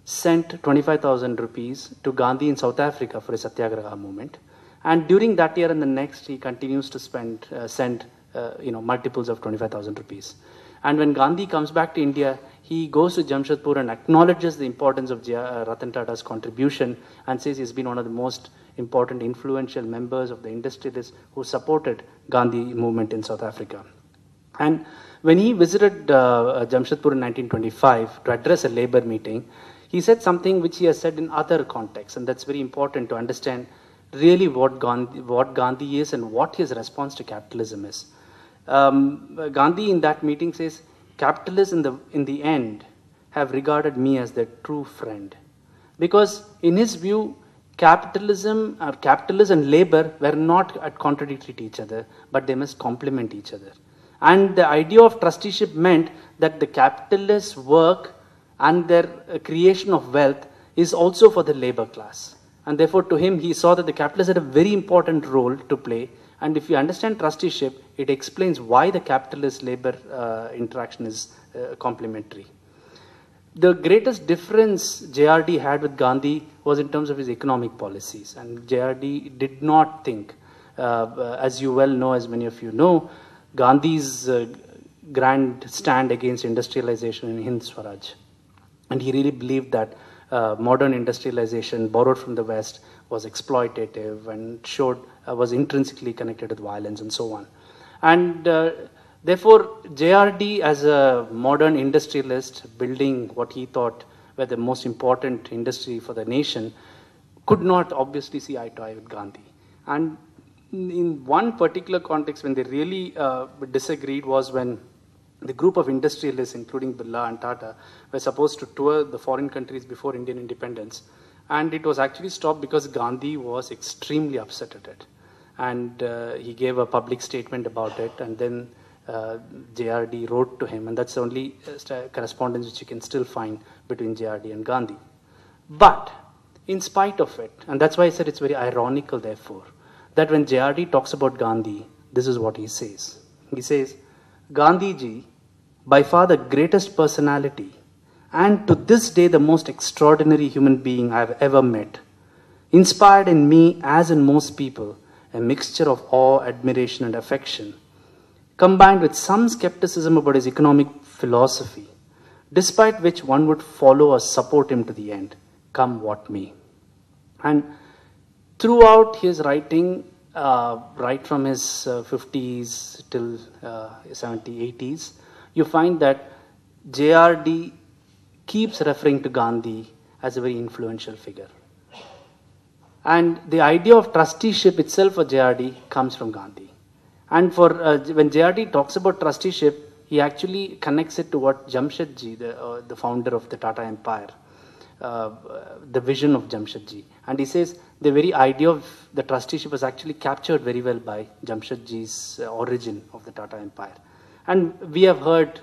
Speaker 2: sent 25,000 rupees to Gandhi in South Africa for a Satyagraha movement. And during that year and the next, he continues to send multiples of 25,000 rupees. And when Gandhi comes back to India, he goes to Jamshedpur and acknowledges the importance of Ratan Tata's contribution and says he's been one of the most important, influential members of the industrialists who supported Gandhi movement in South Africa. And when he visited Jamshedpur in 1925 to address a labor meeting, he said something which he has said in other contexts, and that's very important to understand really what Gandhi is and what his response to capitalism is. Gandhi in that meeting says, capitalists in the end have regarded me as their true friend. Because in his view, capitalism and labor were not contradictory to each other, but they must complement each other. And the idea of trusteeship meant that the capitalists' work and their creation of wealth is also for the labor class. And therefore, to him, he saw that the capitalists had a very important role to play. And if you understand trusteeship, it explains why the capitalist-labor interaction is complementary. The greatest difference JRD had with Gandhi was in terms of his economic policies. And JRD did not think, as you well know, as many of you know, Gandhi's grand stand against industrialization in Hind Swaraj. And he really believed that modern industrialization borrowed from the West was exploitative and was intrinsically connected with violence and so on. And therefore, JRD as a modern industrialist building what he thought were the most important industry for the nation could not obviously see eye to eye with Gandhi. And in one particular context when they really disagreed was when the group of industrialists, including Birla and Tata, were supposed to tour the foreign countries before Indian independence. And it was actually stopped because Gandhi was extremely upset at it. And he gave a public statement about it, and then JRD wrote to him, and that's the only correspondence which you can still find between JRD and Gandhi. But in spite of it, and that's why I said it's very ironical, therefore, that when JRD talks about Gandhi, this is what he says. He says, Gandhiji, by far the greatest personality, and to this day the most extraordinary human being I have ever met, inspired in me, as in most people, a mixture of awe, admiration, and affection, combined with some skepticism about his economic philosophy, despite which one would follow or support him to the end, come what may. And throughout his writing, right from his 50s till 70s, 80s, you find that JRD keeps referring to Gandhi as a very influential figure. And the idea of trusteeship itself for JRD comes from Gandhi. And for when JRD talks about trusteeship, he actually connects it to what Jamshedji, the founder of the Tata Empire, the vision of Jamshedji. And he says the very idea of the trusteeship was actually captured very well by Jamshedji's origin of the Tata Empire. And we have heard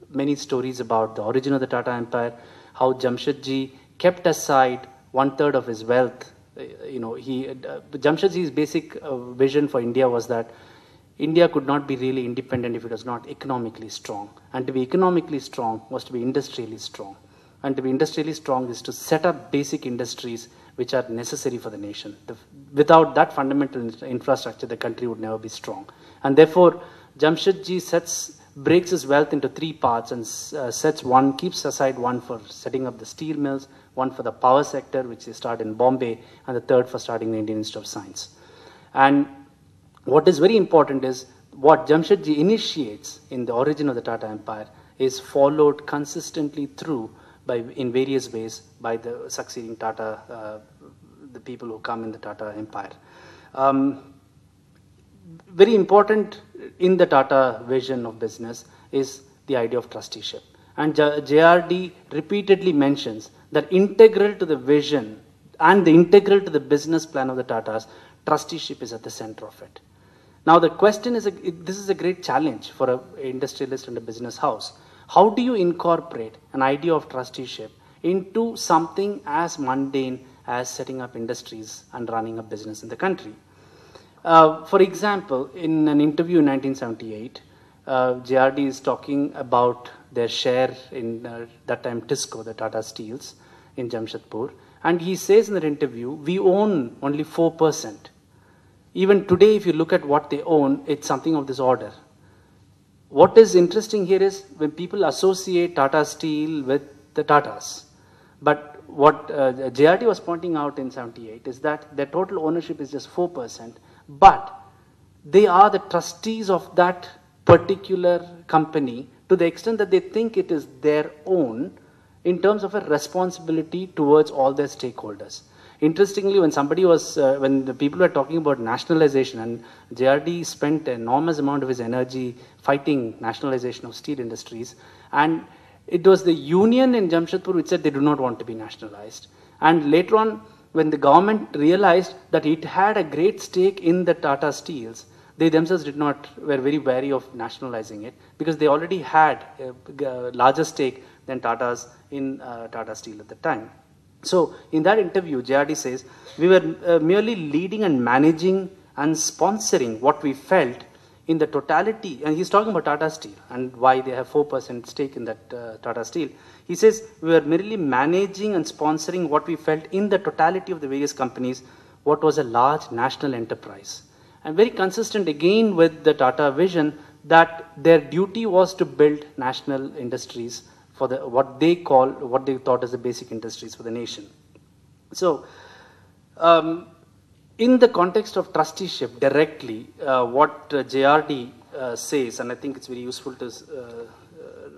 Speaker 2: many stories about the origin of the Tata Empire, how Jamshedji kept aside 1/3 of his wealth. Jamshedji's basic vision for India was that India could not be really independent if it was not economically strong. And to be economically strong was to be industrially strong. And to be industrially strong is to set up basic industries which are necessary for the nation. Without that fundamental infrastructure, the country would never be strong. And therefore, Jamshedji breaks his wealth into 3 parts and keeps aside one for setting up the steel mills, one for the power sector, which they start in Bombay, and the third for starting the Indian Institute of Science. And what is very important is what Jamshedji initiates in the origin of the Tata Empire is followed consistently through in various ways by the succeeding Tata, the people who come in the Tata Empire. Very important in the Tata vision of business is the idea of trusteeship. And JRD repeatedly mentions that integral to the vision and the integral to the business plan of the Tatas, trusteeship is at the center of it. Now the question is, this is a great challenge for an industrialist and a business house. How do you incorporate an idea of trusteeship into something as mundane as setting up industries and running a business in the country. For example, in an interview in 1978, JRD is talking about their share in that time Tisco, the Tata Steels in Jamshedpur, and he says in that interview, we own only 4%. Even today, if you look at what they own, it's something of this order. What is interesting here is when people associate Tata Steel with the Tatas. But what JRD was pointing out in 78 is that their total ownership is just 4%, but they are the trustees of that particular company to the extent that they think it is their own in terms of a responsibility towards all their stakeholders. Interestingly, when when the people were talking about nationalization, and JRD spent an enormous amount of his energy fighting nationalization of steel industries, and it was the union in Jamshedpur which said they do not want to be nationalized. And later on, when the government realized that it had a great stake in the Tata Steels, they themselves were very wary of nationalizing it because they already had a larger stake than Tata's in Tata Steel at the time. So in that interview, JRD says, we were merely leading and managing and sponsoring what we felt in the totality, and he's talking about Tata Steel and why they have 4% stake in that Tata Steel. He says, we were merely managing and sponsoring what we felt in the totality of the various companies, what was a large national enterprise. And very consistent again with the Tata vision that their duty was to build national industries for what they thought as the basic industries for the nation. So, in the context of trusteeship directly, what JRD says, and I think it's very useful to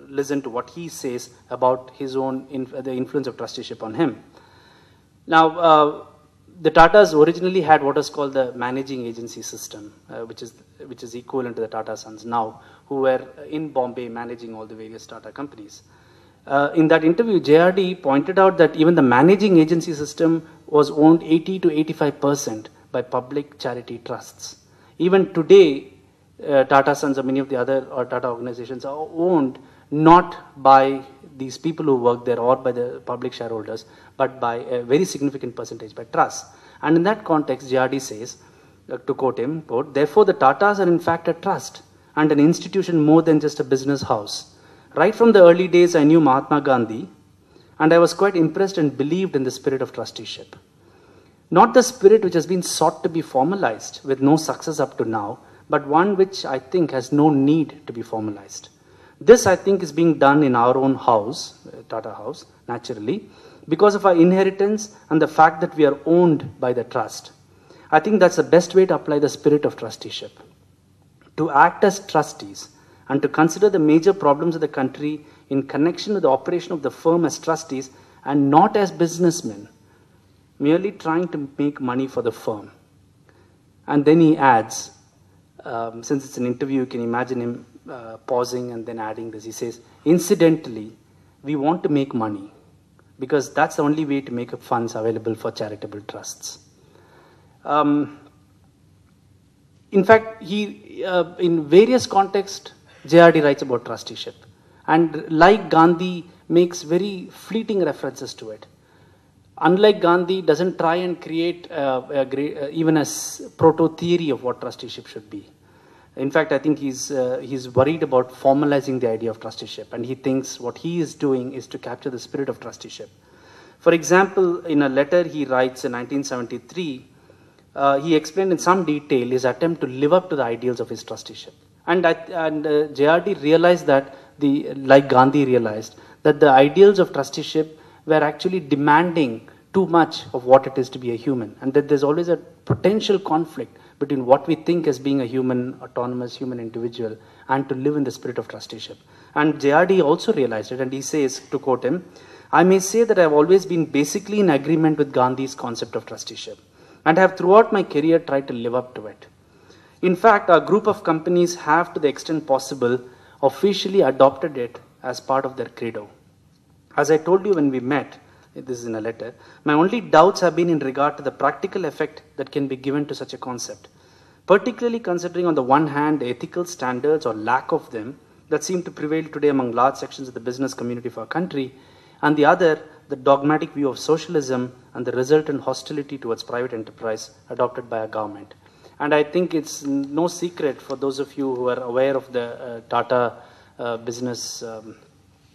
Speaker 2: listen to what he says about his own, the influence of trusteeship on him. Now, the Tatas originally had what is called the managing agency system, which is equivalent to the Tata Sons now, who were in Bombay managing all the various Tata companies. In that interview, JRD pointed out that even the managing agency system was owned 80 to 85% by public charity trusts. Even today, Tata Sons or many of the other Tata organizations are owned not by these people who work there or by the public shareholders, but by a very significant percentage by trusts. And in that context, JRD says, to quote him, quote, therefore the Tatas are in fact a trust and an institution more than just a business house. Right from the early days, I knew Mahatma Gandhi, and I was quite impressed and believed in the spirit of trusteeship. Not the spirit which has been sought to be formalized with no success up to now, but one which I think has no need to be formalized. This, I think, is being done in our own house, Tata House, naturally, because of our inheritance and the fact that we are owned by the trust. I think that's the best way to apply the spirit of trusteeship. To act as trustees and to consider the major problems of the country in connection with the operation of the firm as trustees and not as businessmen, merely trying to make money for the firm. And then he adds, since it's an interview, you can imagine him pausing and then adding this. He says, incidentally, we want to make money because that's the only way to make funds available for charitable trusts. In fact, in various contexts, JRD writes about trusteeship. And like Gandhi, makes very fleeting references to it. Unlike Gandhi, doesn't try and create even a proto-theory of what trusteeship should be. In fact, I think he's worried about formalizing the idea of trusteeship, and he thinks what he is doing is to capture the spirit of trusteeship. For example, in a letter he writes in 1973, he explained in some detail his attempt to live up to the ideals of his trusteeship. And JRD realized that, like Gandhi realized, that the ideals of trusteeship were actually demanding too much of what it is to be a human, and that there's always a potential conflict between what we think as being a human, autonomous human individual and to live in the spirit of trusteeship. And JRD also realized it, and he says, to quote him, I may say that I have always been basically in agreement with Gandhi's concept of trusteeship, and have throughout my career tried to live up to it. In fact, our group of companies have, to the extent possible, officially adopted it as part of their credo. As I told you when we met, this is in a letter, my only doubts have been in regard to the practical effect that can be given to such a concept, particularly considering on the one hand the ethical standards or lack of them that seem to prevail today among large sections of the business community of our country, and the other, the dogmatic view of socialism and the resultant hostility towards private enterprise adopted by our government. And I think it's no secret for those of you who are aware of the Tata business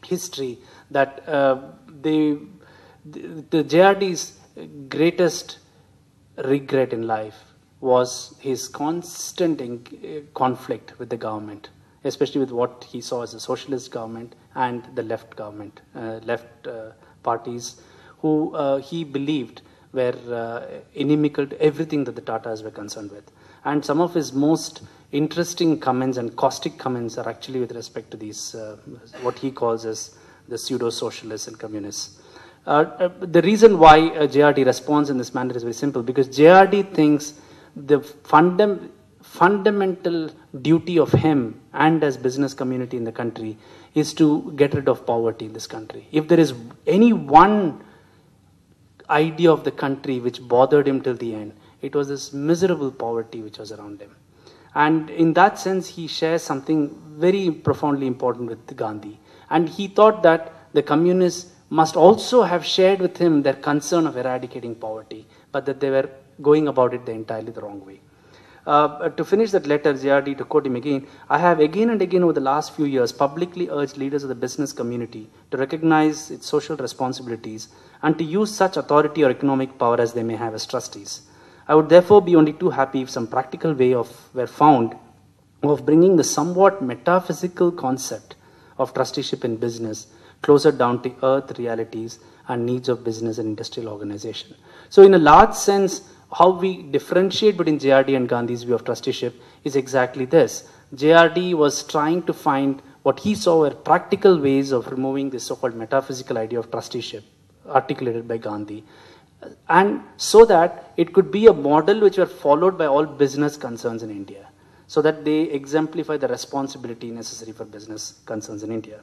Speaker 2: history that the JRD's greatest regret in life was his constant conflict with the government, especially with what he saw as a socialist government and the left government, parties who he believed were inimical to everything that the Tatas were concerned with. And some of his most interesting comments and caustic comments are actually with respect to these, what he calls as the pseudo-socialists and communists. The reason why JRD responds in this manner is very simple, because JRD thinks the fundamental duty of him and as business community in the country is to get rid of poverty in this country. If there is any one idea of the country which bothered him till the end, it was this miserable poverty which was around him. And in that sense, he shares something very profoundly important with Gandhi. And he thought that the communists must also have shared with him their concern of eradicating poverty, but that they were going about it the entirely the wrong way. To finish that letter, JRD, to quote him again, I have again and again over the last few years publicly urged leaders of the business community to recognize its social responsibilities and to use such authority or economic power as they may have as trustees. I would therefore be only too happy if some practical way were found of bringing the somewhat metaphysical concept of trusteeship in business closer down to earth realities and needs of business and industrial organization. So in a large sense, how we differentiate between JRD and Gandhi's view of trusteeship is exactly this. JRD was trying to find what he saw were practical ways of removing this so-called metaphysical idea of trusteeship articulated by Gandhi, and so that it could be a model which were followed by all business concerns in India, so that they exemplify the responsibility necessary for business concerns in India.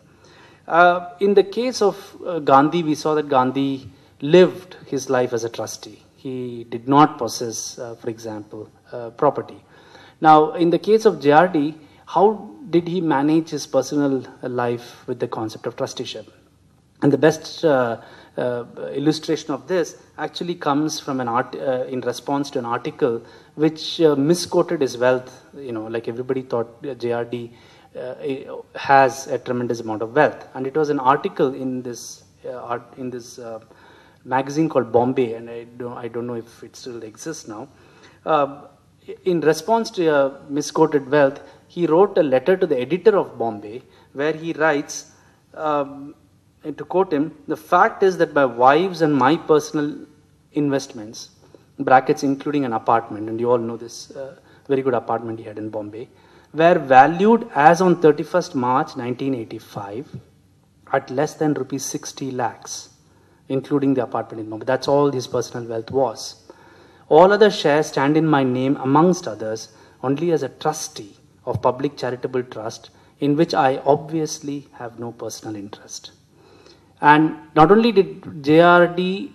Speaker 2: In the case of Gandhi, we saw that Gandhi lived his life as a trustee. He did not possess, for example, property. Now, in the case of JRD, how did he manage his personal life with the concept of trusteeship? And the best illustration of this actually comes from in response to an article which misquoted his wealth. You know, like everybody thought JRD has a tremendous amount of wealth, and it was an article in this magazine called Bombay, and I don't know if it still exists now. In response to misquoted wealth, he wrote a letter to the editor of Bombay where he writes, to quote him, "The fact is that my wife's and my personal investments, brackets including an apartment," and you all know this very good apartment he had in Bombay, were valued as on 31st March 1985 at less than rupees 60 lakhs, including the apartment in Bombay. That's all his personal wealth was. All other shares stand in my name, amongst others, only as a trustee of public charitable trust, in which I obviously have no personal interest. And not only did JRD,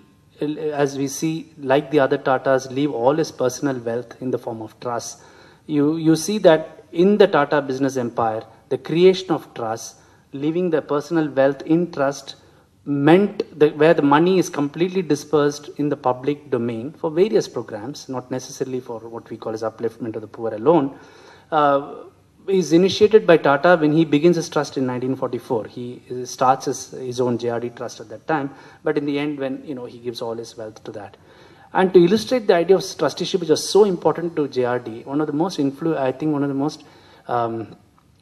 Speaker 2: as we see, like the other Tatas, leave all his personal wealth in the form of trust, you see that in the Tata business empire, the creation of trust, leaving the personal wealth in trust, meant that where the money is completely dispersed in the public domain for various programs, not necessarily for what we call as upliftment of the poor alone, is initiated by Tata when he begins his trust in 1944. He starts his own JRD trust at that time, but in the end, when he gives all his wealth to that. And to illustrate the idea of trusteeship, which was so important to JRD, one of the most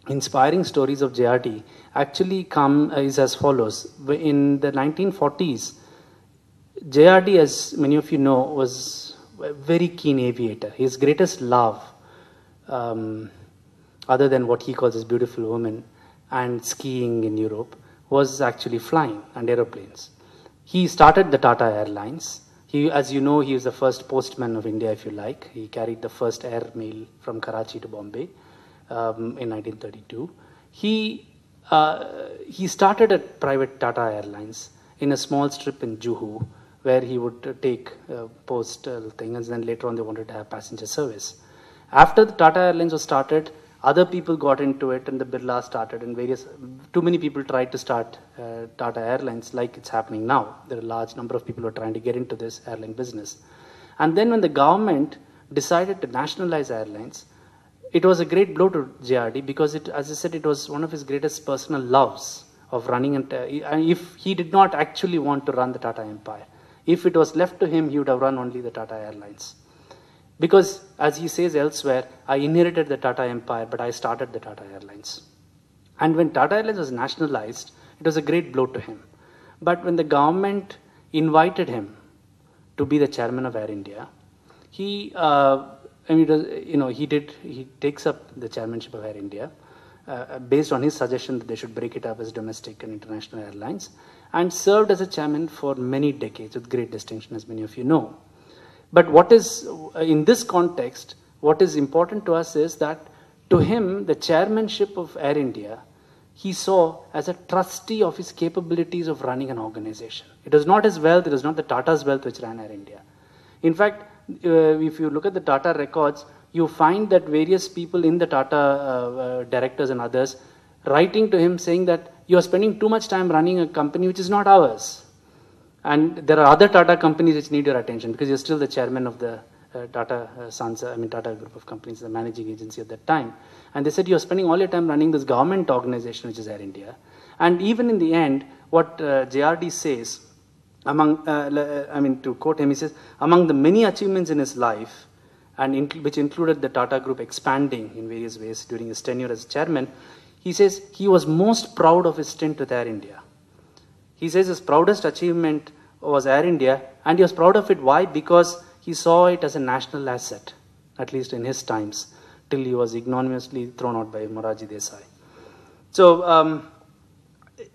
Speaker 2: inspiring stories of JRD actually is as follows. In the 1940s, JRD, as many of you know, was a very keen aviator. His greatest love, other than what he calls his beautiful woman and skiing in Europe, was actually flying and aeroplanes. He started the Tata Airlines. As you know, he was the first postman of India, if you like. He carried the first air mail from Karachi to Bombay in 1932. He started a private Tata Airlines in a small strip in Juhu, where he would take postal things, and then later on they wanted to have passenger service. After the Tata Airlines was started, Other people got into it, and the Birla started, and too many people tried to start Tata Airlines, like it's happening now. There are a large number of people who are trying to get into this airline business. And then when the government decided to nationalize airlines, it was a great blow to JRD because, as I said, it was one of his greatest personal loves of running. And if he did not actually want to run the Tata Empire, if it was left to him, he would have run only the Tata Airlines. Because, as he says elsewhere, I inherited the Tata Empire, but I started the Tata Airlines. And when Tata Airlines was nationalized, it was a great blow to him. But when the government invited him to be the chairman of Air India, he takes up the chairmanship of Air India based on his suggestion that they should break it up as domestic and international airlines, and served as a chairman for many decades with great distinction, as many of you know. But what is, in this context, what is important to us is that to him, the chairmanship of Air India, he saw as a trustee of his capabilities of running an organization. It was not his wealth, it was not the Tata's wealth which ran Air India. In fact, if you look at the Tata records, you find that various people in the Tata directors and others writing to him saying that you are spending too much time running a company which is not ours. And there are other Tata companies which need your attention because you're still the chairman of the Tata Tata group of companies, the managing agency at that time. And they said you're spending all your time running this government organization which is Air India. And even in the end, what JRD says, to quote him, he says, among the many achievements in his life, and which included the Tata Group expanding in various ways during his tenure as chairman, he says he was most proud of his stint with Air India. He says his proudest achievement was Air India, and he was proud of it. Why? Because he saw it as a national asset, at least in his times, till he was ignominiously thrown out by Morarji Desai. So,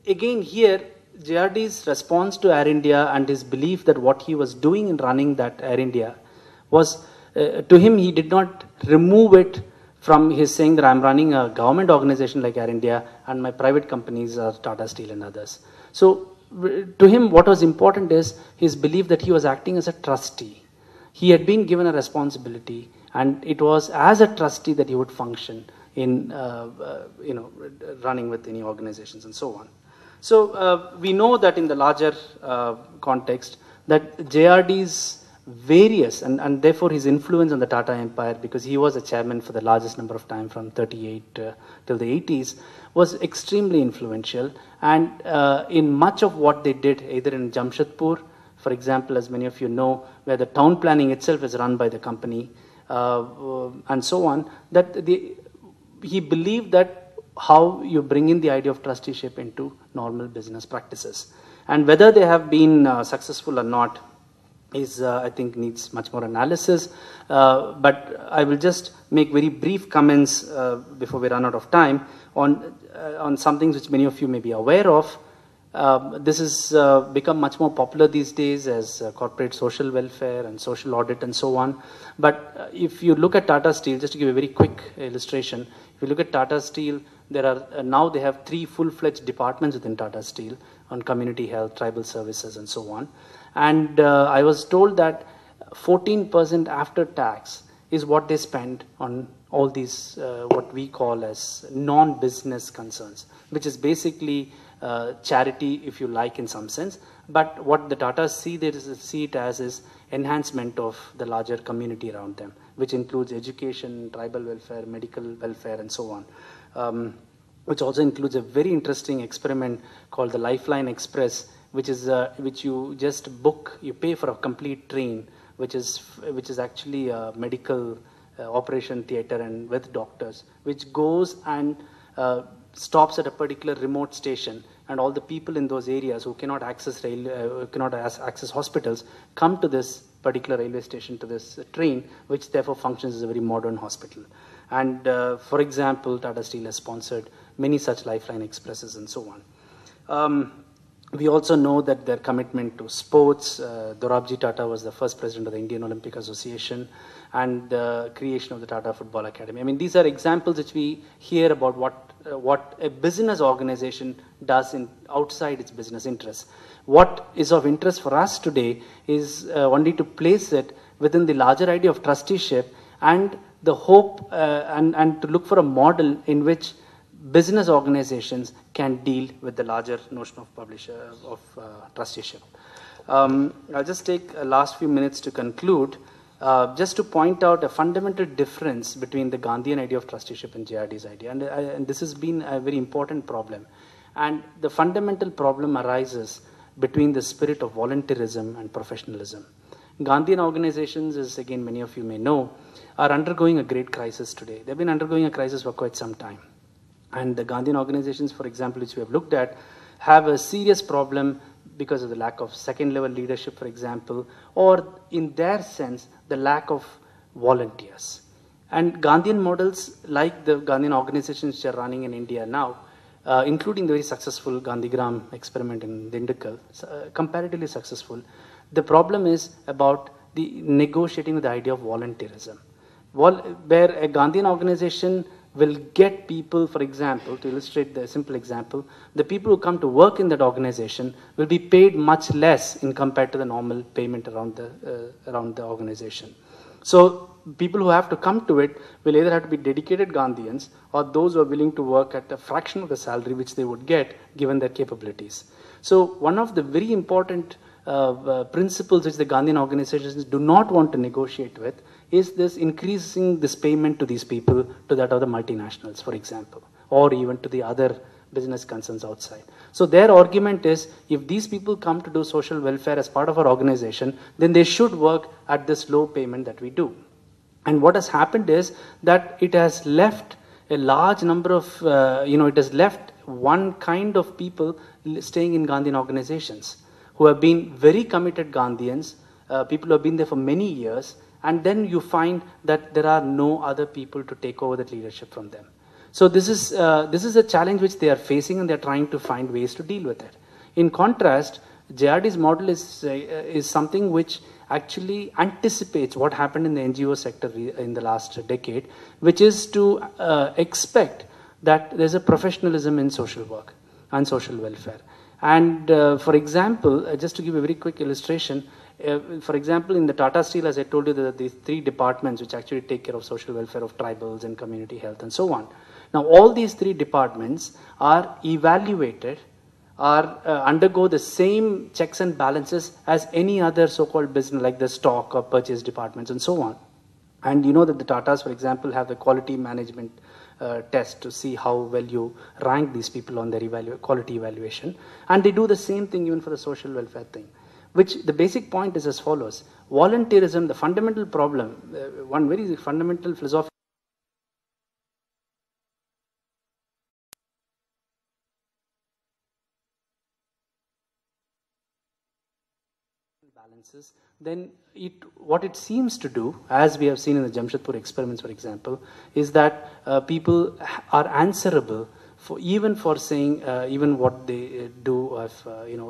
Speaker 2: again here, JRD's response to Air India and his belief that what he was doing in running that Air India was, to him, he did not remove it from his saying that I'm running a government organization like Air India and my private companies are Tata Steel and others. So, to him, what was important is his belief that he was acting as a trustee. He had been given a responsibility, and it was as a trustee that he would function in, running with any organizations and so on. So we know that in the larger context that JRD's various and therefore his influence on the Tata Empire, because he was a chairman for the largest number of time from 38 till the 80s, was extremely influential. And in much of what they did, either in Jamshedpur, for example, as many of you know, where the town planning itself is run by the company, and so on, that he believed that how you bring in the idea of trusteeship into normal business practices. And whether they have been successful or not is, I think, needs much more analysis. But I will just make very brief comments before we run out of time on some things which many of you may be aware of. This has become much more popular these days as corporate social welfare and social audit and so on. But if you look at Tata Steel, just to give a very quick illustration, if you look at Tata Steel, there are now they have 3 full-fledged departments within Tata Steel on community health, tribal services, and so on. And I was told that 14% after tax is what they spend on all these what we call as non-business concerns, which is basically charity, if you like, in some sense. But what the Tatas see it as is enhancement of the larger community around them, which includes education, tribal welfare, medical welfare, and so on. Which also includes a very interesting experiment called the Lifeline Express, which you just book, you pay for a complete train, which is actually a medical operation theater and with doctors, which goes and stops at a particular remote station, and all the people in those areas who cannot access access hospitals come to this particular railway station, to this train, which therefore functions as a very modern hospital. And for example, Tata Steel has sponsored many such Lifeline Expresses and so on. We also know that their commitment to sports, Dorabji Tata was the first president of the Indian Olympic Association, and the creation of the Tata Football Academy. I mean, these are examples which we hear about what a business organization does outside its business interests. What is of interest for us today is only to place it within the larger idea of trusteeship and the hope and to look for a model in which business organizations can deal with the larger notion of trusteeship. I'll just take the last few minutes to conclude, just to point out a fundamental difference between the Gandhian idea of trusteeship and JRD's idea. And this has been a very important problem. And the fundamental problem arises between the spirit of volunteerism and professionalism. Gandhian organizations, as again many of you may know, are undergoing a great crisis today. They've been undergoing a crisis for quite some time. And the Gandhian organizations, for example, which we have looked at, have a serious problem because of the lack of second-level leadership, for example, or in their sense, the lack of volunteers. And Gandhian models, like the Gandhian organizations which are running in India now, including the very successful Gandhigram experiment in Dindigul, comparatively successful, the problem is about the negotiating with the idea of volunteerism. Where a Gandhian organization will get people, for example, to illustrate the simple example, the people who come to work in that organization will be paid much less in compared to the normal payment around the organization. So people who have to come to it will either have to be dedicated Gandhians or those who are willing to work at a fraction of the salary which they would get given their capabilities. So one of the very important principles which the Gandhian organizations do not want to negotiate with is this increasing this payment to these people to that of the multinationals, for example, or even to the other business concerns outside. So their argument is, if these people come to do social welfare as part of our organization, then they should work at this low payment that we do. And what has happened is that it has left a large number of, it has left one kind of people staying in Gandhian organizations who have been very committed Gandhians, people who have been there for many years, and then you find that there are no other people to take over that leadership from them. So this is a challenge which they are facing, and they are trying to find ways to deal with it. In contrast, JRD's model is something which actually anticipates what happened in the NGO sector in the last decade, which is to expect that there's a professionalism in social work and social welfare. And for example, just to give a very quick illustration, for example, in the Tata Steel, as I told you, there are these 3 departments which actually take care of social welfare of tribals and community health and so on. Now, all these 3 departments are evaluated, undergo the same checks and balances as any other so-called business, like the stock or purchase departments and so on. And you know that the Tatas, for example, have the quality management test to see how well you rank these people on their quality evaluation. And they do the same thing even for the social welfare thing. Which the basic point is as follows. Volunteerism, the fundamental problem, one very fundamental philosophy balances, then what it seems to do, as we have seen in the Jamshedpur experiments, for example, is that people are answerable for saying even what they do of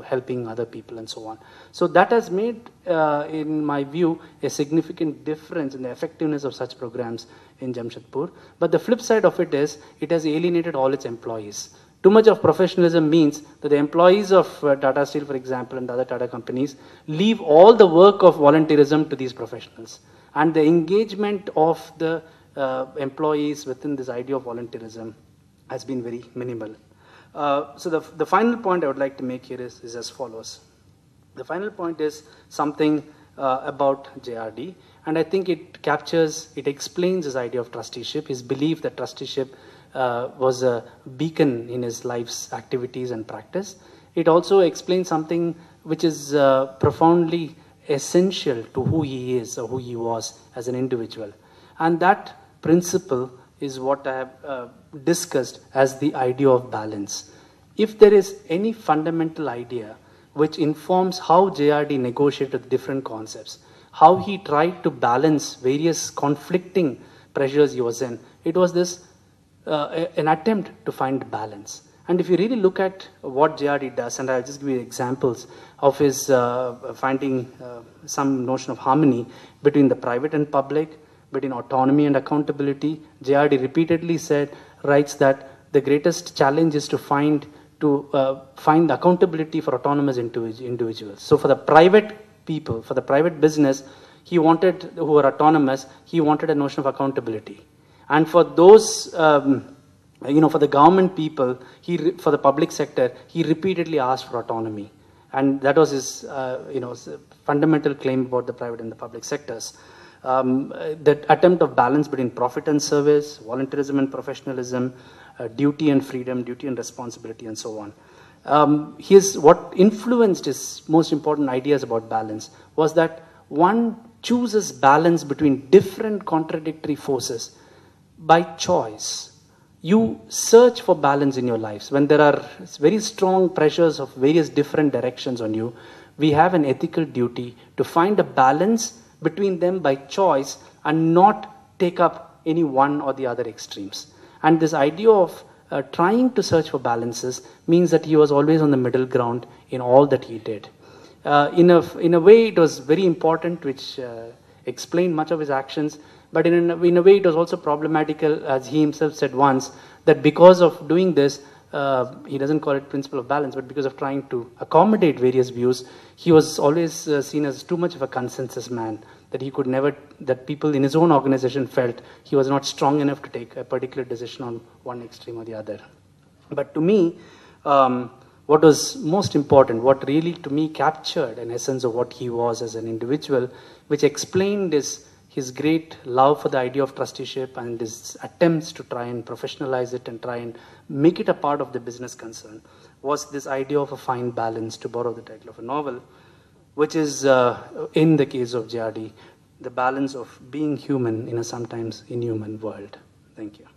Speaker 2: helping other people and so on. So that has made, in my view, a significant difference in the effectiveness of such programs in Jamshedpur. But the flip side of it is, it has alienated all its employees. Too much of professionalism means that the employees of Tata Steel, for example, and other Tata companies leave all the work of volunteerism to these professionals. And the engagement of the employees within this idea of volunteerism has been very minimal. So the final point I would like to make here is as follows. The final point is something about JRD, and I think it explains his idea of trusteeship, his belief that trusteeship was a beacon in his life's activities and practice. It also explains something which is profoundly essential to who he is or who he was as an individual. And that principle is what I have discussed as the idea of balance. If there is any fundamental idea which informs how JRD negotiated different concepts, how he tried to balance various conflicting pressures he was in, it was this an attempt to find balance. And if you really look at what JRD does, and I'll just give you examples of his finding some notion of harmony between the private and public, between autonomy and accountability. JRD repeatedly writes that the greatest challenge is to find accountability for autonomous individuals. So for the private people, for the private business, who were autonomous, he wanted a notion of accountability. And for those, for the government people, for the public sector, he repeatedly asked for autonomy. And that was his, fundamental claim about the private and the public sectors. That attempt of balance between profit and service, voluntarism and professionalism, duty and freedom, duty and responsibility, and so on. What influenced his most important ideas about balance was that one chooses balance between different contradictory forces by choice. You search for balance in your lives. When there are very strong pressures of various different directions on you, we have an ethical duty to find a balance between them by choice and not take up any one or the other extremes. And this idea of trying to search for balances means that he was always on the middle ground in all that he did. In a way, it was very important, which explained much of his actions, but in a way, it was also problematical, as he himself said once, that because of doing this, he doesn't call it principle of balance, but because of trying to accommodate various views, he was always seen as too much of a consensus man, that he could never, that people in his own organization felt he was not strong enough to take a particular decision on one extreme or the other. But to me, what was most important, what really to me captured an essence of what he was as an individual, which explained his great love for the idea of trusteeship and his attempts to try and professionalize it and try and make it a part of the business concern, was this idea of a fine balance, to borrow the title of a novel, which is, in the case of JRD, the balance of being human in a sometimes inhuman world. Thank you.